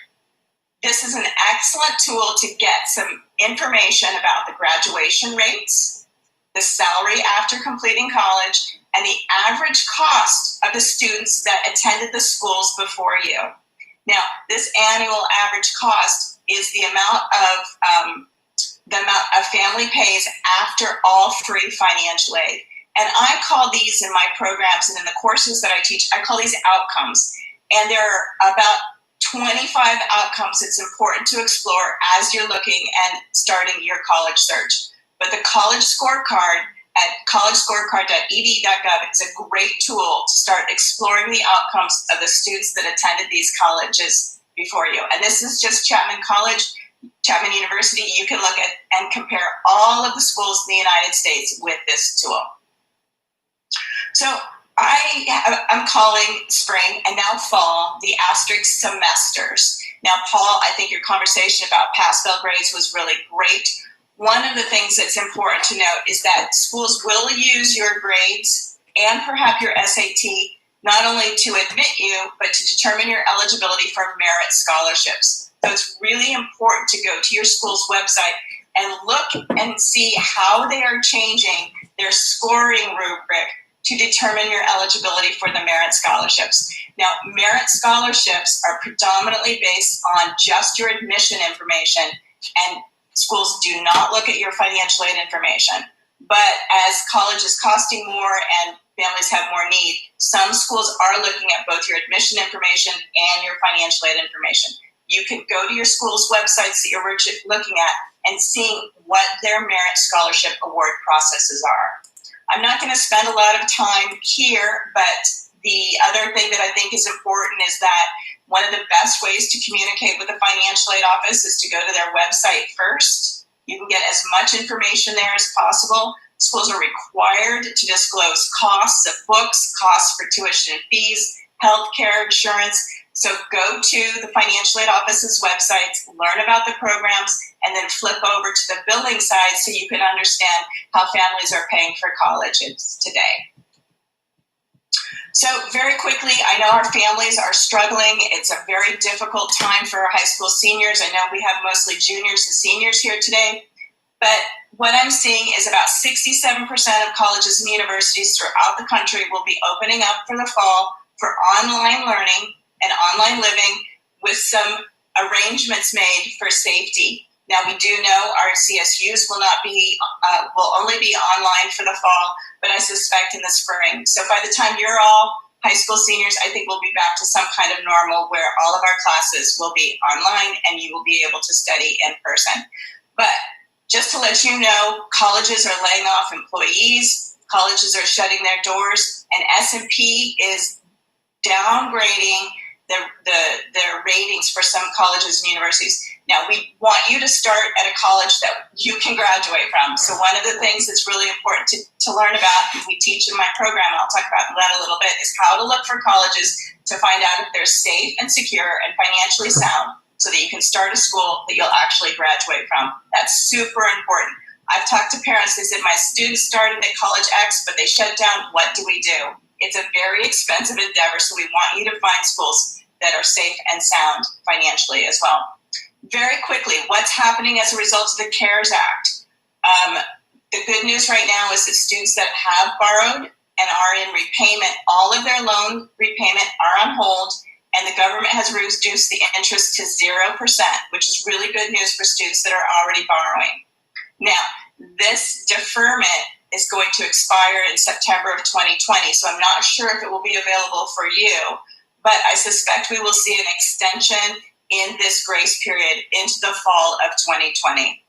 This is an excellent tool to get some information about the graduation rates, the salary after completing college, and the average cost of the students that attended the schools before you. Now, this annual average cost is the amount a family pays after all free financial aid. And I call these in my programs and in the courses that I teach, I call these outcomes. And there are about 25 outcomes it's important to explore as you're looking and starting your college search. But the College Scorecard at collegescorecard.ed.gov is a great tool to start exploring the outcomes of the students that attended these colleges before you. And this is just Chapman University. You can look at and compare all of the schools in the United States with this tool. So I'm calling spring and now fall the asterisk semesters. Now, Paul, I think your conversation about pass-fail grades was really great. One of the things that's important to note is that schools will use your grades and perhaps your SAT not only to admit you, but to determine your eligibility for merit scholarships. So it's really important to go to your school's website and look and see how they are changing their scoring rubric to determine your eligibility for the merit scholarships. Now, merit scholarships are predominantly based on just your admission information, and schools do not look at your financial aid information. But as college is costing more and families have more need. Some schools are looking at both your admission information and your financial aid information. You can go to your school's websites that you're looking at and seeing what their merit scholarship award processes are. I'm not going to spend a lot of time here, but the other thing that I think is important is that one of the best ways to communicate with the financial aid office is to go to their website first. You can get as much information there as possible. Schools are required to disclose costs of books, costs for tuition and fees, healthcare, insurance. So go to the financial aid office's website, learn about the programs, and then flip over to the billing side so you can understand how families are paying for colleges today. So very quickly, I know our families are struggling. It's a very difficult time for our high school seniors. I know we have mostly juniors and seniors here today, but what I'm seeing is about 67% of colleges and universities throughout the country will be opening up for the fall for online learning and online living with some arrangements made for safety. Now, we do know our CSUs will only be online for the fall, but I suspect in the spring. So by the time you're all high school seniors, I think we'll be back to some kind of normal where all of our classes will be online and you will be able to study in person. But just to let you know, colleges are laying off employees, colleges are shutting their doors, and S&P is downgrading their ratings for some colleges and universities. Now, we want you to start at a college that you can graduate from. So one of the things that's really important to learn about, we teach in my program, and I'll talk about that a little bit, is how to look for colleges to find out if they're safe and secure and financially sound so that you can start a school that you'll actually graduate from. That's super important. I've talked to parents, they said, my students started at College X, but they shut down. What do we do? It's a very expensive endeavor, so we want you to find schools that are safe and sound financially as well. Very quickly, what's happening as a result of the CARES Act? The good news right now is that students that have borrowed and are in repayment, all of their loan repayment are on hold, and the government has reduced the interest to 0%, which is really good news for students that are already borrowing. Now, this deferment is going to expire in September of 2020, so I'm not sure if it will be available for you, but I suspect we will see an extension in this grace period into the fall of 2020.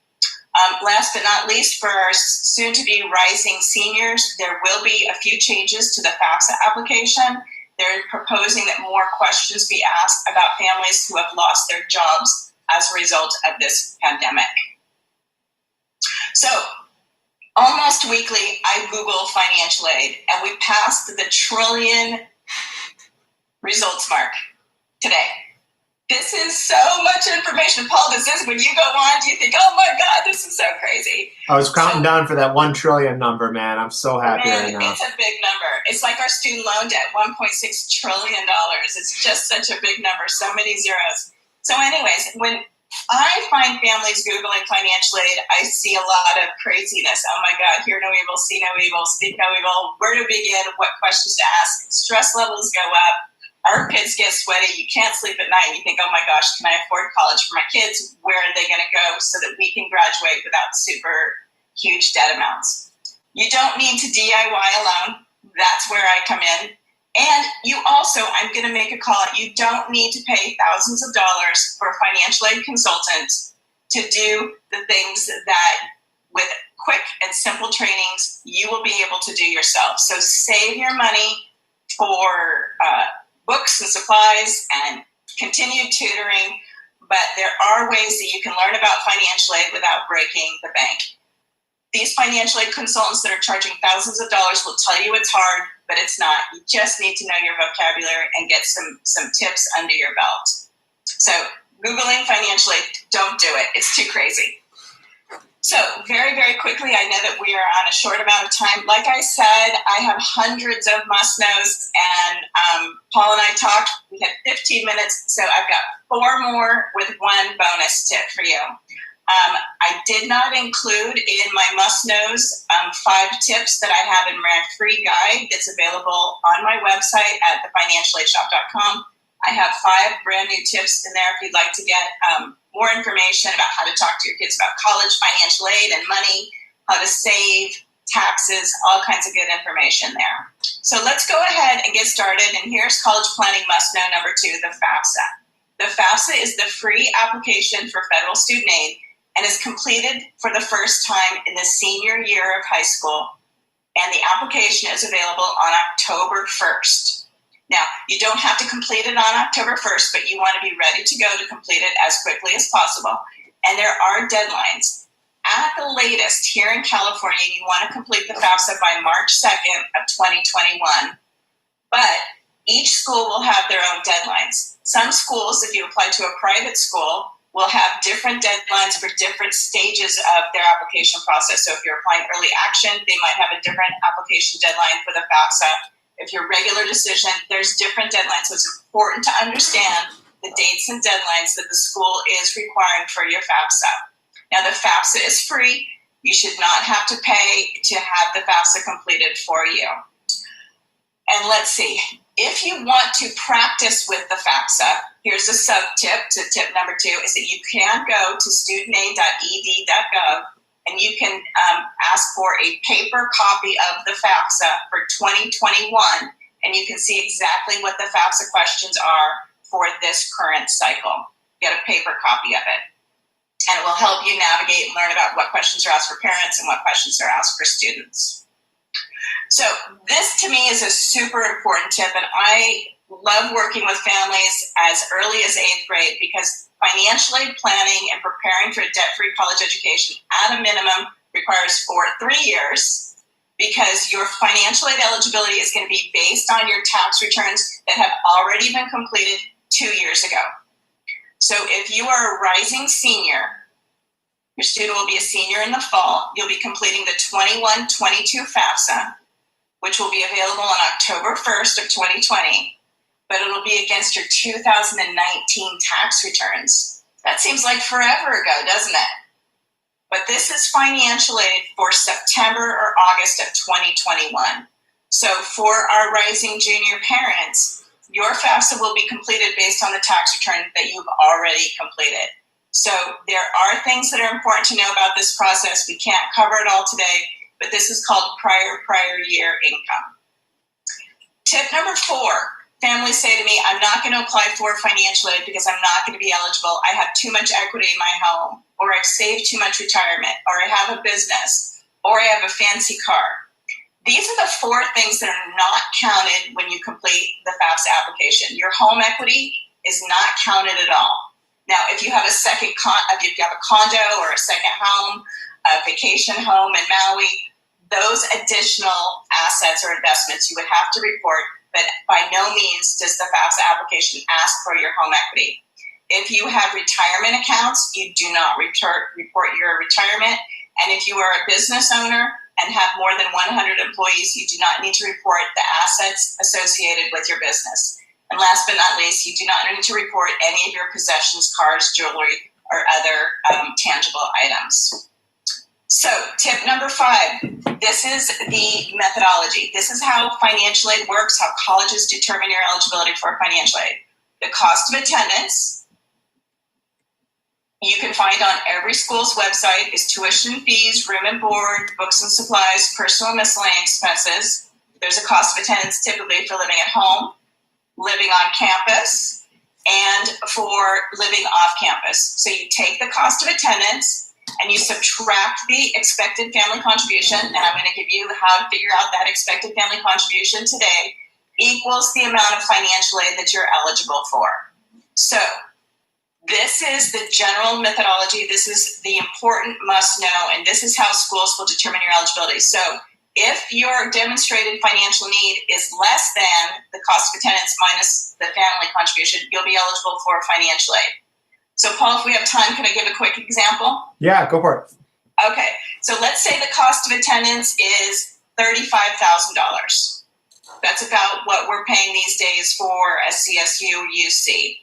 Last but not least, for our soon-to-be rising seniors, there will be a few changes to the Fafsa application. They're proposing that more questions be asked about families who have lost their jobs as a result of this pandemic. So, almost weekly, I Google financial aid, and we passed the trillion results mark today. This is so much information. Paul, does this, when you go on, do you think, oh my God, this is so crazy? I was counting down for that 1 trillion number, man. I'm so happy right now. It's a big number. It's like our student loan debt, $1.6 trillion. It's just such a big number, so many zeros. So anyways, when I find families Googling financial aid, I see a lot of craziness. Oh my God, hear no evil, see no evil, speak no evil. Where to begin? What questions to ask? Stress levels go up. Our kids get sweaty. You can't sleep at night. You think, oh my gosh, can I afford college for my kids? Where are they going to go so that we can graduate without super huge debt amounts? You don't need to DIY alone. That's where I come in. And you also, I'm going to make a call. You don't need to pay thousands of dollars for a financial aid consultant to do the things that with quick and simple trainings, you will be able to do yourself. So save your money for books and supplies and continued tutoring, but there are ways that you can learn about financial aid without breaking the bank. These financial aid consultants that are charging thousands of dollars will tell you it's hard, but it's not. You just need to know your vocabulary and get some tips under your belt. So Googling financial aid, don't do it. It's too crazy. So very, very quickly, I know that we are on a short amount of time. Like I said, I have hundreds of must-knows, and Paul and I talked. We had 15 minutes, so I've got 4 more with one bonus tip for you. I did not include in my must-knows 5 tips that I have in my free guide that's available on my website at thefinancialaidshop.com. I have 5 brand new tips in there if you'd like to get more information about how to talk to your kids about college, financial aid, and money, how to save, taxes, all kinds of good information there. So let's go ahead and get started. And here's college planning must know number 2, the FAFSA. The FAFSA is the free application for federal student aid and is completed for the first time in the senior year of high school. And the application is available on October 1st. Now, you don't have to complete it on October 1st, but you want to be ready to go to complete it as quickly as possible. And there are deadlines. At the latest, here in California, you want to complete the FAFSA by March 2nd of 2021. But each school will have their own deadlines. Some schools, if you apply to a private school, will have different deadlines for different stages of their application process. So if you're applying early action, they might have a different application deadline for the FAFSA. If you're regular decision, there's different deadlines. So it's important to understand the dates and deadlines that the school is requiring for your FAFSA. Now, the FAFSA is free. You should not have to pay to have the FAFSA completed for you. And let's see, if you want to practice with the FAFSA, here's a sub-tip to tip number 2, is that you can go to studentaid.ed.gov and you can ask for a paper copy of the FAFSA for 2021, and you can see exactly what the FAFSA questions are for this current cycle. Get a paper copy of it. And it will help you navigate and learn about what questions are asked for parents and what questions are asked for students. So this to me is a super important tip, and I love working with families as early as 8th grade because financial aid planning and preparing for a debt-free college education at a minimum requires 3 years, because your financial aid eligibility is going to be based on your tax returns that have already been completed 2 years ago. So if you are a rising senior, your student will be a senior in the fall, you'll be completing the 21-22 FAFSA, which will be available on October 1st of 2020, but it'll be against your 2019 tax returns. That seems like forever ago, doesn't it? But this is financial aid for September or August of 2021. So for our rising junior parents, your FAFSA will be completed based on the tax return that you've already completed. So there are things that are important to know about this process. We can't cover it all today, but this is called prior year income. Tip number 4, families say to me, I'm not going to apply for financial aid because I'm not going to be eligible. I have too much equity in my home, or I've saved too much retirement, or I have a business, or I have a fancy car. These are the 4 things that are not counted when you complete the FAFSA application. Your home equity is not counted at all. Now, if you have if you have a condo or a second home, a vacation home in Maui, those additional assets or investments you would have to report, but by no means does the FAFSA application ask for your home equity. If you have retirement accounts, you do not report your retirement. And if you are a business owner and have more than 100 employees, you do not need to report the assets associated with your business. And last but not least, you do not need to report any of your possessions, cars, jewelry, or other tangible items. So tip number 5, this is the methodology. This is how financial aid works, how colleges determine your eligibility for financial aid. The cost of attendance, you can find on every school's website, is tuition fees, room and board, books and supplies, personal and miscellaneous expenses. There's a cost of attendance typically for living at home, living on campus, and for living off campus. So you take the cost of attendance and you subtract the expected family contribution, and I'm going to give you how to figure out that expected family contribution today, equals the amount of financial aid that you're eligible for. So this is the general methodology. This is the important must know, and this is how schools will determine your eligibility. So if your demonstrated financial need is less than the cost of attendance minus the family contribution, you'll be eligible for financial aid. So Paul, if we have time, can I give a quick example? Yeah, go for it. Okay, so let's say the cost of attendance is $35,000. That's about what we're paying these days for a CSU or UC.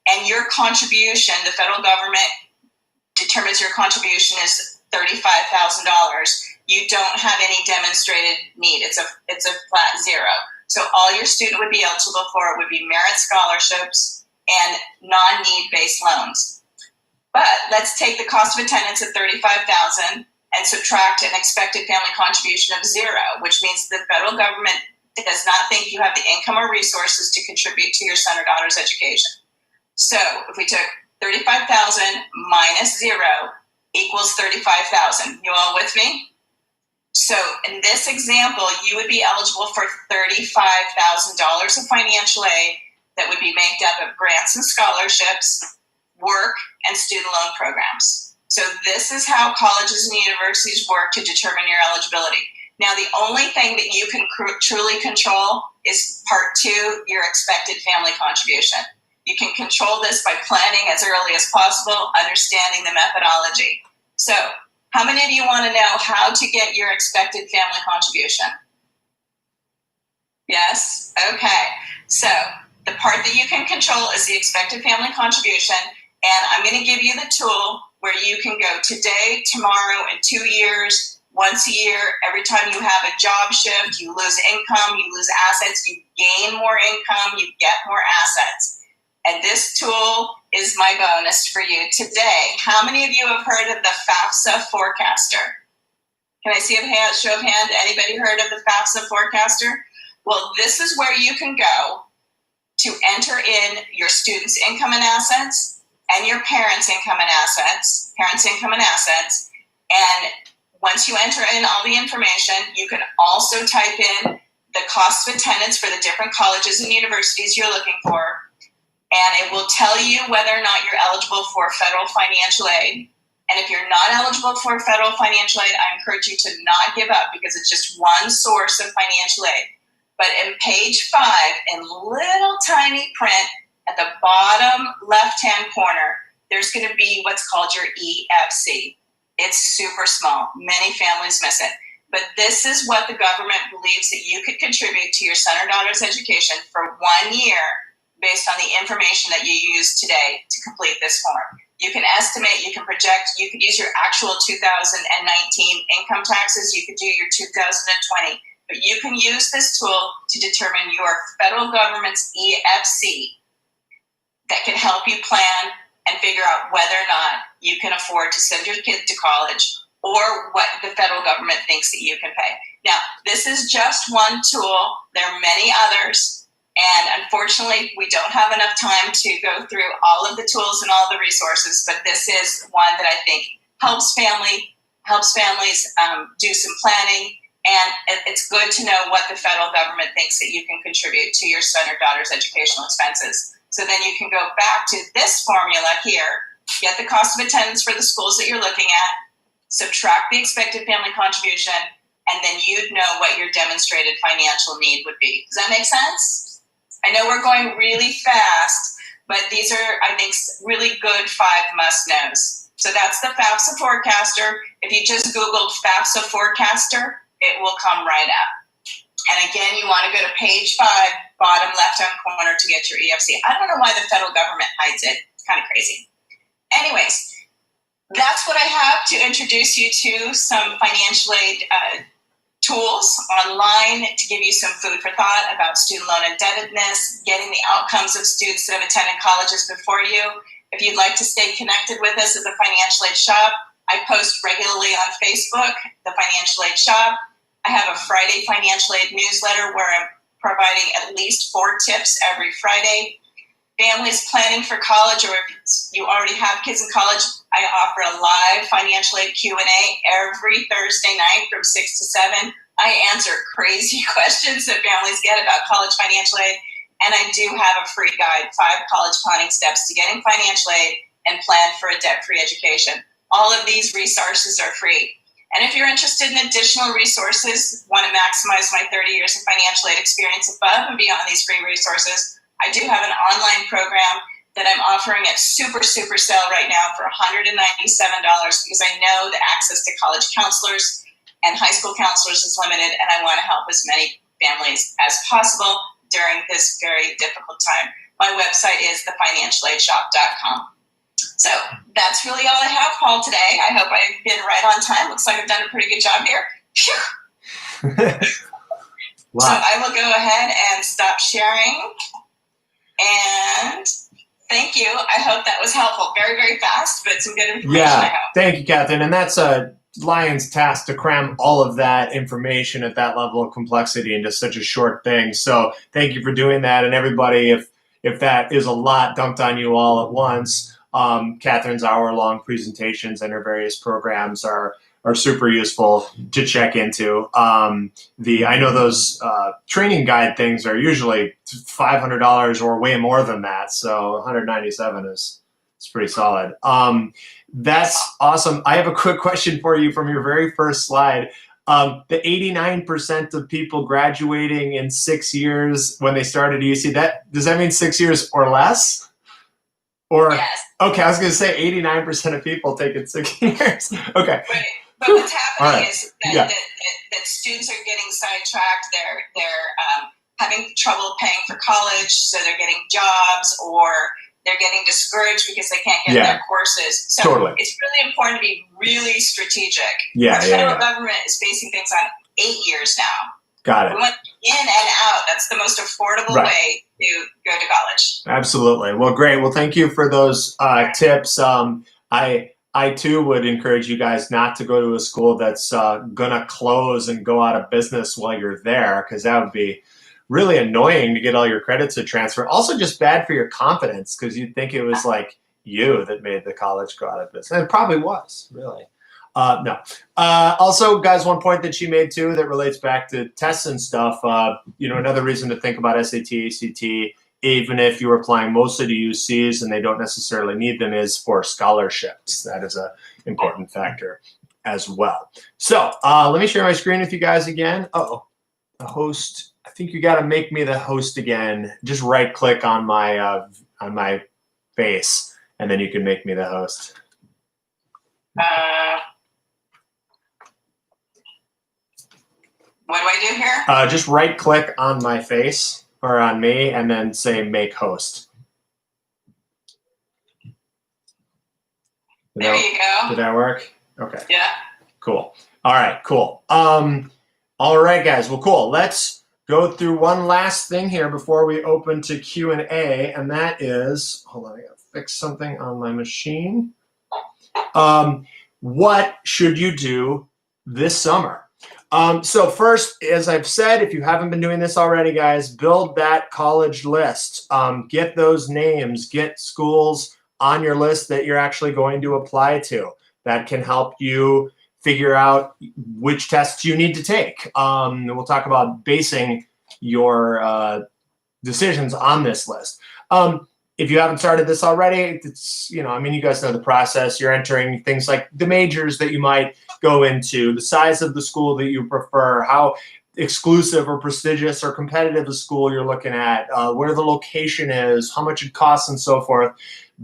And your contribution, the federal government determines your contribution is $35,000. You don't have any demonstrated need. It's a flat zero. So all your student would be eligible for would be merit scholarships and non-need-based loans. But let's take the cost of attendance at $35,000, and subtract an expected family contribution of 0, which means the federal government does not think you have the income or resources to contribute to your son or daughter's education. So if we took 35,000 minus 0 equals 35,000. You all with me? So in this example, you would be eligible for $35,000 of financial aid that would be made up of grants and scholarships, work, and student loan programs. So this is how colleges and universities work to determine your eligibility. Now, the only thing that you can truly control is part 2, your expected family contribution. You can control this by planning as early as possible, understanding the methodology. So, how many of you want to know how to get your expected family contribution? Yes? Okay. So, the part that you can control is the expected family contribution, and I'm going to give you the tool where you can go today, tomorrow, in 2 years, once a year. Every time you have a job shift, you lose income, you lose assets, you gain more income, you get more assets. And this tool is my bonus for you today. How many of you have heard of the Fafsa Forecaster? Can I see a show of hand? Anybody heard of the Fafsa Forecaster? Well, this is where you can go to enter in your students' income and assets and your parents' income and assets, And once you enter in all the information, you can also type in the cost of attendance for the different colleges and universities you're looking for. And it will tell you whether or not you're eligible for federal financial aid. And if you're not eligible for federal financial aid, I encourage you to not give up because it's just one source of financial aid. But in page 5, in little tiny print at the bottom left-hand corner, there's going to be what's called your EFC. It's super small. Many families miss it. But this is what the government believes that you could contribute to your son or daughter's education for 1 year based on the information that you use today to complete this form. You can estimate, you can project, you could use your actual 2019 income taxes, you could do your 2020, but you can use this tool to determine your federal government's EFC that can help you plan and figure out whether or not you can afford to send your kid to college or what the federal government thinks that you can pay. Now, this is just one tool. There are many others. And unfortunately, we don't have enough time to go through all of the tools and all the resources, but this is one that I think helps families do some planning, and it's good to know what the federal government thinks that you can contribute to your son or daughter's educational expenses. So then you can go back to this formula here, get the cost of attendance for the schools that you're looking at, subtract the expected family contribution, and then you'd know what your demonstrated financial need would be. Does that make sense? I know we're going really fast, but these are, I think, really good 5 must-knows. So that's the Fafsa Forecaster. If you just Googled Fafsa Forecaster, it will come right up. And again, you want to go to page 5, bottom left-hand corner to get your EFC. I don't know why the federal government hides it. It's kind of crazy. Anyways, that's what I have to introduce you to some financial aid tools online to give you some food for thought about student loan indebtedness, getting the outcomes of students that have attended colleges before you. If you'd like to stay connected with us at the Financial Aid Shop, I post regularly on Facebook, the Financial Aid Shop. I have a Friday Financial Aid newsletter where I'm providing at least 4 tips every Friday. Families planning for college, or if you already have kids in college, I offer a live financial aid Q&A every Thursday night from 6 to 7. I answer crazy questions that families get about college financial aid, and I do have a free guide, 5 college planning steps to getting financial aid and plan for a debt-free education. All of these resources are free. And if you're interested in additional resources, want to maximize my 30 years of financial aid experience above and beyond these free resources, I do have an online program that I'm offering at super sale right now for $197 because I know that access to college counselors and high school counselors is limited, and I want to help as many families as possible during this very difficult time. My website is thefinancialaidshop.com. So that's really all I have, Paul, today. I hope I've been right on time. Looks like I've done a pretty good job here. Phew. Wow. So I will go ahead and stop sharing. And thank you. I hope that was helpful. Very, very fast, but some good information, I hope. Thank you, Katherine. And that's lion's task to cram all of that information at that level of complexity into such a short thing. So thank you for doing that. And everybody, if that is a lot dumped on you all at once, Katherine's hour-long presentations and her various programs are super useful to check into. I know those training guide things are usually $500 or way more than that. So $197 is pretty solid. That's awesome. I have a quick question for you from your very first slide. The 89% of people graduating in 6 years when they started UC, does that mean 6 years or less? Or yes. Okay, I was going to say 89% of people take it 6 years. Okay. Right. But what's happening Right. is that students are getting sidetracked. They're having trouble paying for college, so they're getting jobs, or they're getting discouraged because they can't get their courses. So Totally. It's really important to be really strategic. Yeah, the federal government is basing things on 8 years now. Got it. We went in and out. That's the most affordable way to go to college. Absolutely. Well, great. Well, thank you for those tips. I too would encourage you guys not to go to a school that's gonna close and go out of business while you're there, because that would be really annoying to get all your credits to transfer. Also just bad for your confidence, because you'd think it was like you that made the college go out of business. And it probably was, really. No. Also, guys, one point that she made too that relates back to tests and stuff, another reason to think about SAT, ACT, even if you're applying mostly to UCs and they don't necessarily need them, is for scholarships. That is an important factor as well. So let me share my screen with you guys again. The host. I think you got to make me the host again. Just right click on my face, and then you can make me the host. What do I do here? Just right click on my face or on me, and then say make host. There you go. Did that work? Okay. Yeah. Cool. All right, cool. All right, guys. Well, cool. Let's go through one last thing here before we open to Q&A, and that is, hold on, I gotta fix something on my machine. What should you do this summer? So first, as I've said, if you haven't been doing this already, guys, build that college list. Get those names, get schools on your list that you're actually going to apply to. That can help you figure out which tests you need to take. We'll talk about basing your decisions on this list. If you haven't started this already, it's, you guys know the process. You're entering things like the majors that you might go into, the size of the school that you prefer, how exclusive or prestigious or competitive a school you're looking at, where the location is, how much it costs, and so forth.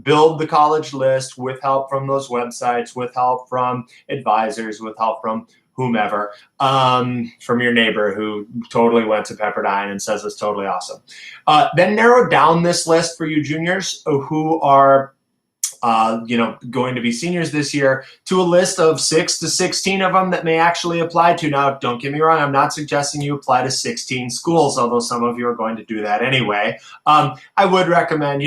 Build the college list with help from those websites, with help from advisors, with help from whomever, from your neighbor who totally went to Pepperdine and says it's totally awesome. Then narrow down this list for you juniors who are going to be seniors this year to a list of 6 to 16 of them that may actually apply to. Now, don't get me wrong, I'm not suggesting you apply to 16 schools, although some of you are going to do that anyway. I would recommend,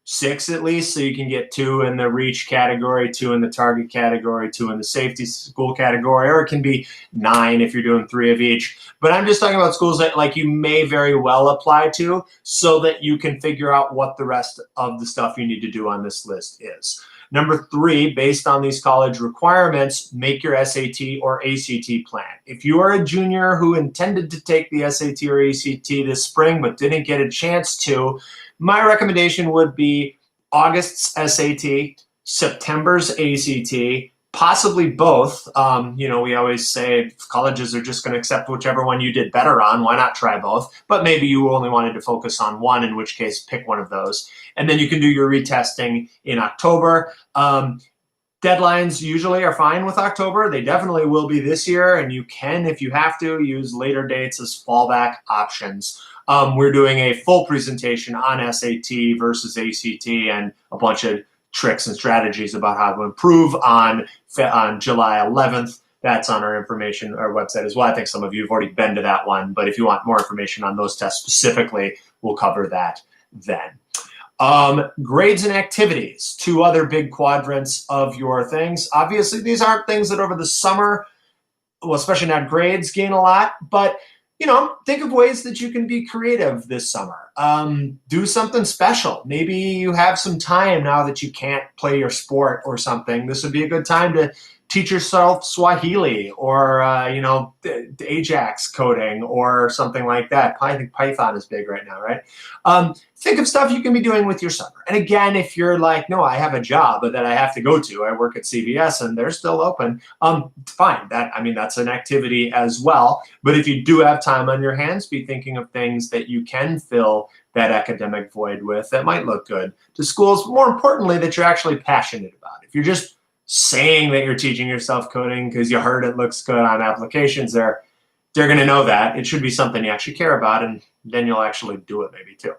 6 at least, so you can get 2 in the reach category, 2 in the target category, 2 in the safety school category, or it can be 9 if you're doing 3 of each. But I'm just talking about schools that you may very well apply to, so that you can figure out what the rest of the stuff you need to do on this list is. Number 3, based on these college requirements, make your SAT or ACT plan. If you are a junior who intended to take the SAT or ACT this spring but didn't get a chance to, my recommendation would be August's SAT, September's ACT, possibly both. We always say colleges are just going to accept whichever one you did better on. Why not try both? But maybe you only wanted to focus on one, in which case pick one of those. And then you can do your retesting in October. Deadlines usually are fine with October. They definitely will be this year, and you can, if you have to, use later dates as fallback options. We're doing a full presentation on SAT versus ACT and a bunch of tricks and strategies about how to improve on July 11th. That's on our website as well. I think some of you have already been to that one, but if you want more information on those tests specifically, we'll cover that then. Grades and activities, two other big quadrants of your things. Obviously, these aren't things that over the summer, well, especially not grades, gain a lot, but think of ways that you can be creative this summer. Do something special. Maybe you have some time now that you can't play your sport or something. This would be a good time to teach yourself Swahili or, Ajax coding or something like that. I think Python is big right now, right? Think of stuff you can be doing with your summer. And again, if you're like, no, I have a job that I have to go to. I work at CVS and they're still open. Fine. That's an activity as well. But if you do have time on your hands, be thinking of things that you can fill that academic void with that might look good to schools. More importantly, that you're actually passionate about. If you're just saying that you're teaching yourself coding because you heard it looks good on applications, they're going to know that. It should be something you actually care about, and then you'll actually do it maybe too.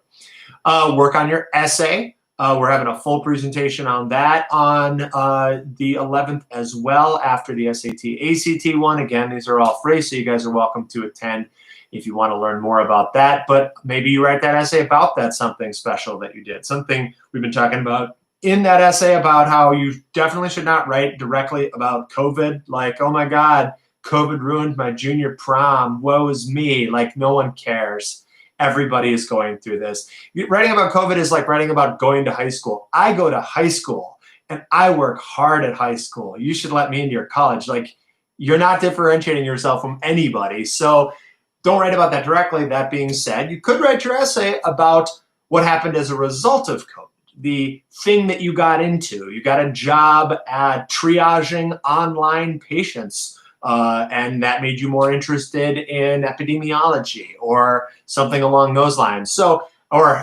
Work on your essay. We're having a full presentation on that on the 11th as well after the SAT, ACT one. Again, these are all free, so you guys are welcome to attend if you want to learn more about that. But maybe you write that essay about that something special that you did, something we've been talking about in that essay about how you definitely should not write directly about COVID, like, oh my God, COVID ruined my junior prom, woe is me, like no one cares. Everybody is going through this. Writing about COVID is like writing about going to high school. I go to high school and I work hard at high school. You should let me into your college. Like, you're not differentiating yourself from anybody. So don't write about that directly. That being said, you could write your essay about what happened as a result of COVID. The thing that you got into. You got a job at triaging online patients, and that made you more interested in epidemiology or something along those lines. So, or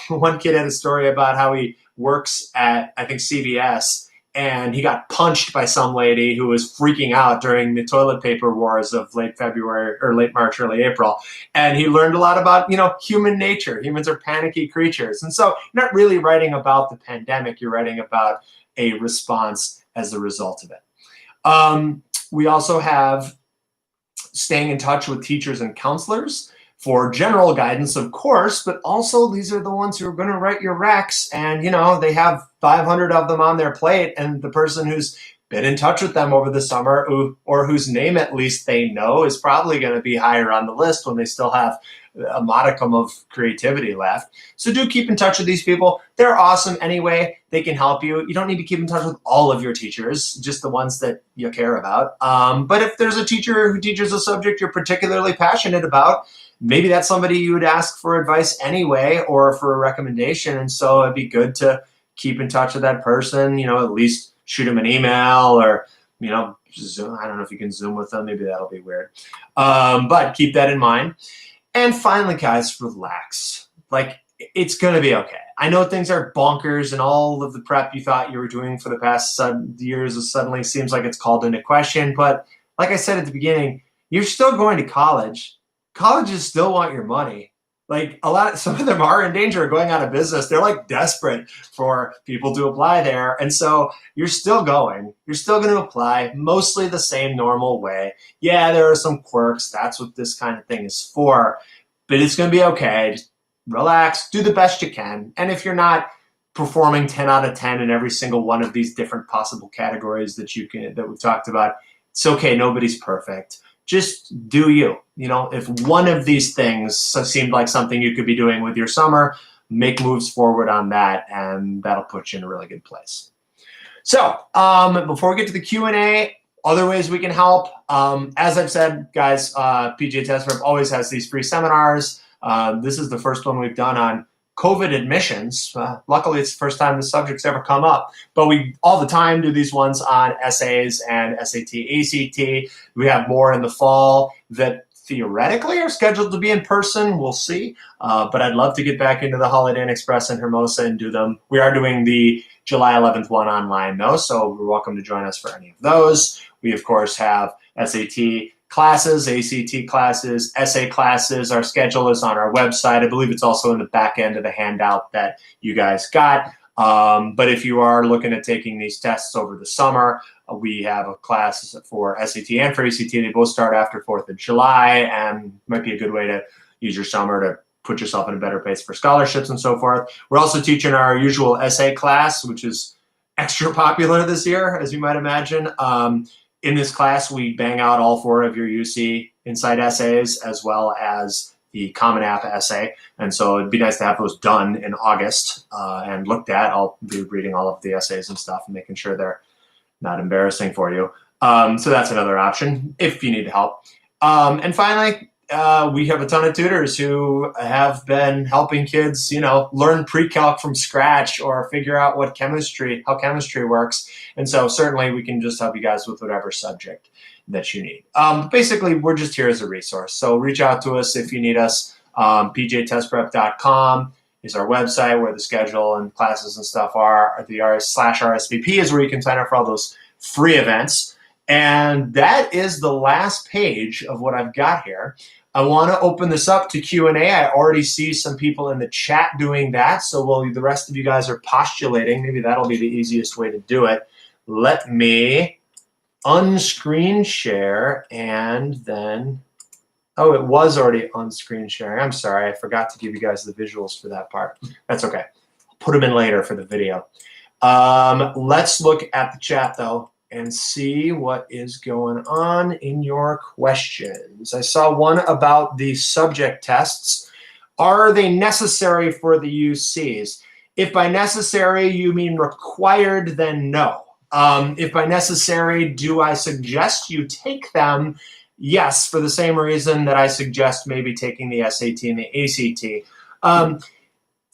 one kid had a story about how he works at, I think, CVS, and he got punched by some lady who was freaking out during the toilet paper wars of late February or late March, early April. And he learned a lot about, human nature. Humans are panicky creatures. And so you're not really writing about the pandemic. You're writing about a response as a result of it. We also have staying in touch with teachers and counselors for general guidance, of course, but also these are the ones who are going to write your recs, and they have 500 of them on their plate, and the person who's been in touch with them over the summer, or whose name at least they know, is probably going to be higher on the list when they still have a modicum of creativity left. So do keep in touch with these people. They're awesome anyway. They can help you. You don't need to keep in touch with all of your teachers, just the ones that you care about. But if there's a teacher who teaches a subject you're particularly passionate about, maybe that's somebody you would ask for advice anyway or for a recommendation. And so it'd be good to keep in touch with that person, at least shoot them an email or, Zoom. I don't know if you can Zoom with them. Maybe that'll be weird. But keep that in mind. And finally, guys, relax. Like, it's going to be okay. I know things are bonkers and all of the prep you thought you were doing for the past years suddenly seems like it's called into question. But like I said at the beginning, you're still going to college. Colleges still want your money. Like, some of them are in danger of going out of business. They're like desperate for people to apply there. And so you're still going. You're still going to apply mostly the same normal way. Yeah, there are some quirks. That's what this kind of thing is for. But it's going to be okay. Just relax. Do the best you can. And if you're not performing 10 out of 10 in every single one of these different possible categories that we've talked about, it's okay. Nobody's perfect. Just do you. If one of these things seemed like something you could be doing with your summer, make moves forward on that, and that'll put you in a really good place. So before we get to the Q&A, other ways we can help. As I've said, guys, PGA Test Prep always has these free seminars. This is the first one we've done on COVID admissions. Luckily, it's the first time the subject's ever come up. But we all the time do these ones on essays and SAT, ACT. We have more in the fall that theoretically are scheduled to be in person. We'll see. But I'd love to get back into the Holiday Inn Express and Hermosa and do them. We are doing the July 11th one online, though, so you're welcome to join us for any of those. We, of course, have SAT classes, ACT classes, essay classes. Our schedule is on our website. I believe it's also in the back end of the handout that you guys got. But if you are looking at taking these tests over the summer, we have a class for SAT and for ACT. They both start after 4th of July and might be a good way to use your summer to put yourself in a better place for scholarships and so forth. We're also teaching our usual essay class, which is extra popular this year, as you might imagine. In this class, we bang out all 4 of your UC Insight essays as well as the Common App essay. And so it'd be nice to have those done in August and looked at. I'll be reading all of the essays and stuff and making sure they're not embarrassing for you. So that's another option if you need help. And finally, we have a ton of tutors who have been helping kids, learn pre-calc from scratch or figure out how chemistry works. And so certainly we can just help you guys with whatever subject that you need. Basically, we're just here as a resource. So reach out to us if you need us. pjtestprep.com is our website where the schedule and classes and stuff are. The /RSVP is where you can sign up for all those free events. And that is the last page of what I've got here. I want to open this up to Q&A. I already see some people in the chat doing that. So while the rest of you guys are postulating, maybe that'll be the easiest way to do it. Let me unscreen share and then, oh, it was already unscreen sharing. I'm sorry, I forgot to give you guys the visuals for that part. That's okay. I'll put them in later for the video. Let's look at the chat though and see what is going on in your questions. I saw one about the subject tests. Are they necessary for the UCs? If by necessary you mean required, then no. If by necessary, do I suggest you take them? Yes, for the same reason that I suggest maybe taking the SAT and the ACT.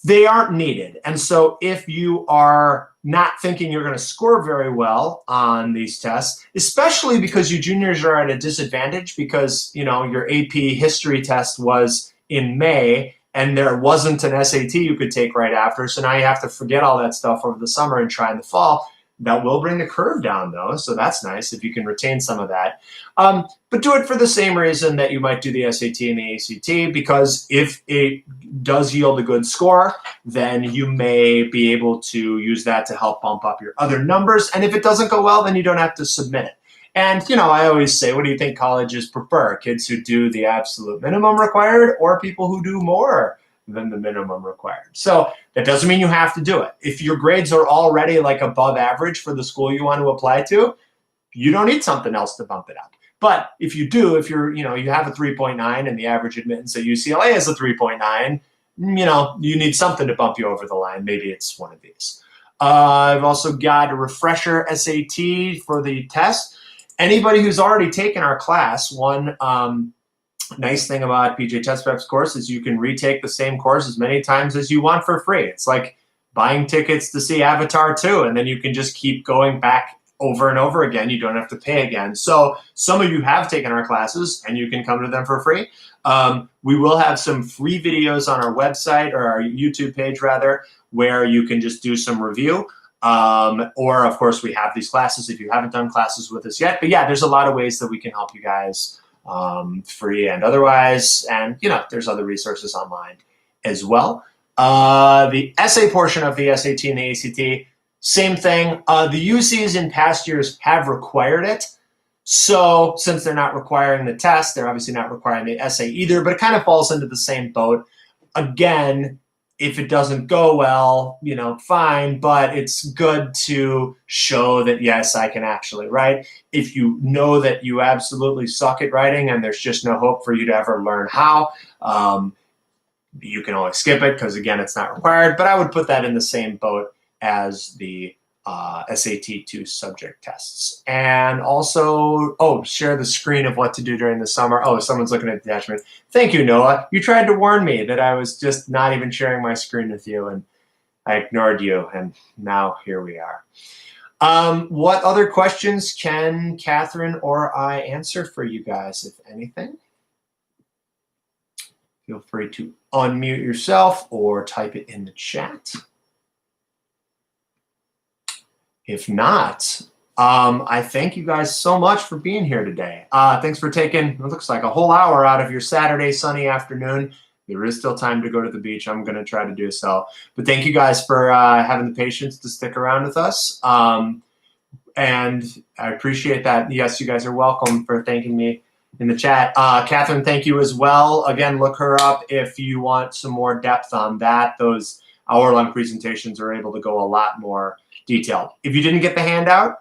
They aren't needed. And so if you are not thinking you're going to score very well on these tests, especially because you juniors are at a disadvantage because, your AP history test was in May and there wasn't an SAT you could take right after. So now you have to forget all that stuff over the summer and try in the fall. That will bring the curve down though, so that's nice if you can retain some of that. But do it for the same reason that you might do the SAT and the ACT, because if it does yield a good score, then you may be able to use that to help bump up your other numbers. And if it doesn't go well, then you don't have to submit it. And, I always say, what do you think colleges prefer? Kids who do the absolute minimum required or people who do more than the minimum required? So that doesn't mean you have to do it. If your grades are already like above average for the school you want to apply to, you don't need something else to bump it up. But if you do, if you're, you have a 3.9 and the average admittance at UCLA is a 3.9, you need something to bump you over the line. Maybe it's one of these. I've also got a refresher SAT for the test. Anybody who's already taken our class, one nice thing about PJ Test Prep's course is you can retake the same course as many times as you want for free. It's like buying tickets to see Avatar 2, and then you can just keep going back over and over again. You don't have to pay again. So some of you have taken our classes, and you can come to them for free. We will have some free videos on our website, or our YouTube page rather, where you can just do some review. Or, of course, we have these classes if you haven't done classes with us yet. But yeah, there's a lot of ways that we can help you guys free and otherwise, and there's other resources online as well. The essay portion of the SAT and the ACT, same thing. The UCs in past years have required it. So since they're not requiring the test, they're obviously not requiring the essay either, but it kind of falls into the same boat. Again, if it doesn't go well, fine, but it's good to show that, yes, I can actually write. If you know that you absolutely suck at writing and there's just no hope for you to ever learn how, you can always skip it because, again, it's not required. But I would put that in the same boat as the SAT 2 subject tests. And also, share the screen of what to do during the summer. Oh, someone's looking at the attachment. Thank you, Noah. You tried to warn me that I was just not even sharing my screen with you, and I ignored you, and now here we are. What other questions can Katherine or I answer for you guys, if anything? Feel free to unmute yourself or type it in the chat. If not, I thank you guys so much for being here today. Thanks for taking, it looks like, a whole hour out of your Saturday sunny afternoon. There is still time to go to the beach. I'm going to try to do so. But thank you guys for having the patience to stick around with us. And I appreciate that. Yes, you guys are welcome for thanking me in the chat. Katherine, thank you as well. Again, look her up if you want some more depth on that. Those hour-long presentations are able to go a lot more detailed. If you didn't get the handout,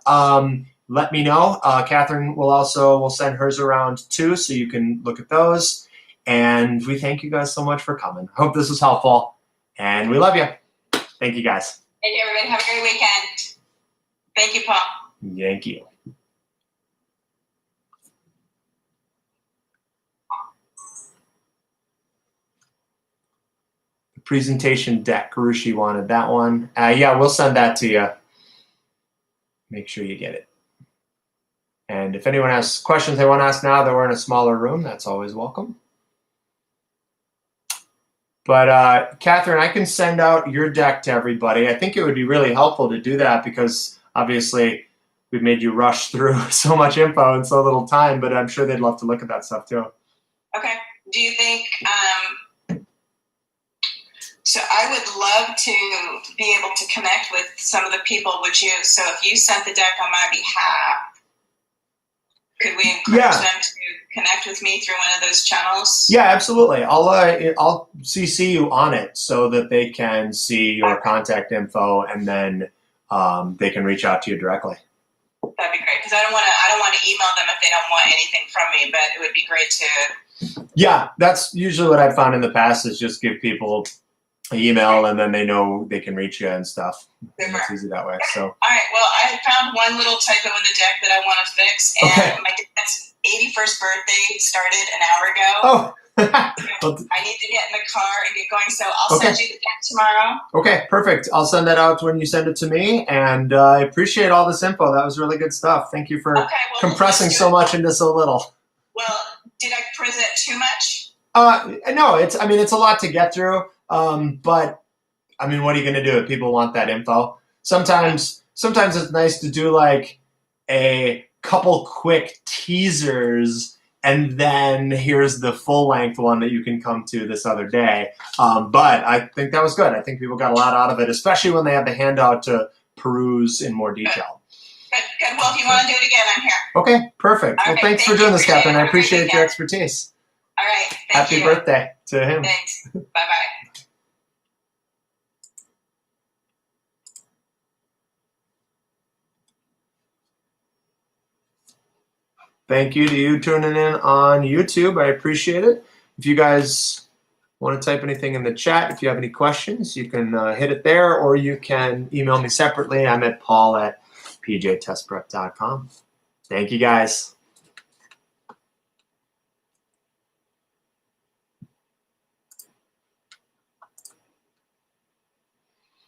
let me know. Katherine will send hers around too, so you can look at those. And we thank you guys so much for coming. Hope this was helpful, and we love you. Thank you, guys. Thank you, everybody. Have a great weekend. Thank you, Paul. Thank you. The presentation deck, Rushi wanted that one. Yeah, we'll send that to you. Make sure you get it. And if anyone has questions they want to ask now that we're in a smaller room, that's always welcome. But Katherine, I can send out your deck to everybody. I think it would be really helpful to do that because obviously we've made you rush through so much info in so little time, but I'm sure they'd love to look at that stuff too. Okay. Do you think, so I would love to be able to connect with some of the people, so if you sent the deck on my behalf, could we encourage them to connect with me through one of those channels? Yeah, absolutely. I'll CC you on it so that they can see your contact info, and then they can reach out to you directly. That'd be great, because I don't want to email them if they don't want anything from me, but it would be great to. Yeah, that's usually what I've found in the past is just give people an email and then they know they can reach you and stuff. And it's easy that way. So. All right. Well, I found one little typo in the deck that I want to fix, and my dad's 81st birthday started an hour ago. Oh. I need to get in the car and get going, so I'll send you the deck tomorrow. Okay, perfect. I'll send that out when you send it to me, and I appreciate all this info. That was really good stuff. Thank you for compressing so much into so little. Well, did I present too much? No, it's a lot to get through. But I mean, what are you going to do if people want that info? Sometimes it's nice to do like a couple quick teasers, and then here's the full length one that you can come to this other day. But I think that was good. I think people got a lot out of it, especially when they have the handout to peruse in more detail. Good. Well, if you want to do it again, I'm here. Okay, perfect. Well, thanks for doing this, Katherine. I appreciate your expertise. All right. Happy birthday to him. Thanks. Bye-bye. Thank you to you tuning in on YouTube. I appreciate it. If you guys want to type anything in the chat, if you have any questions, you can hit it there, or you can email me separately. I'm at paul@pjtestprep.com. Thank you, guys.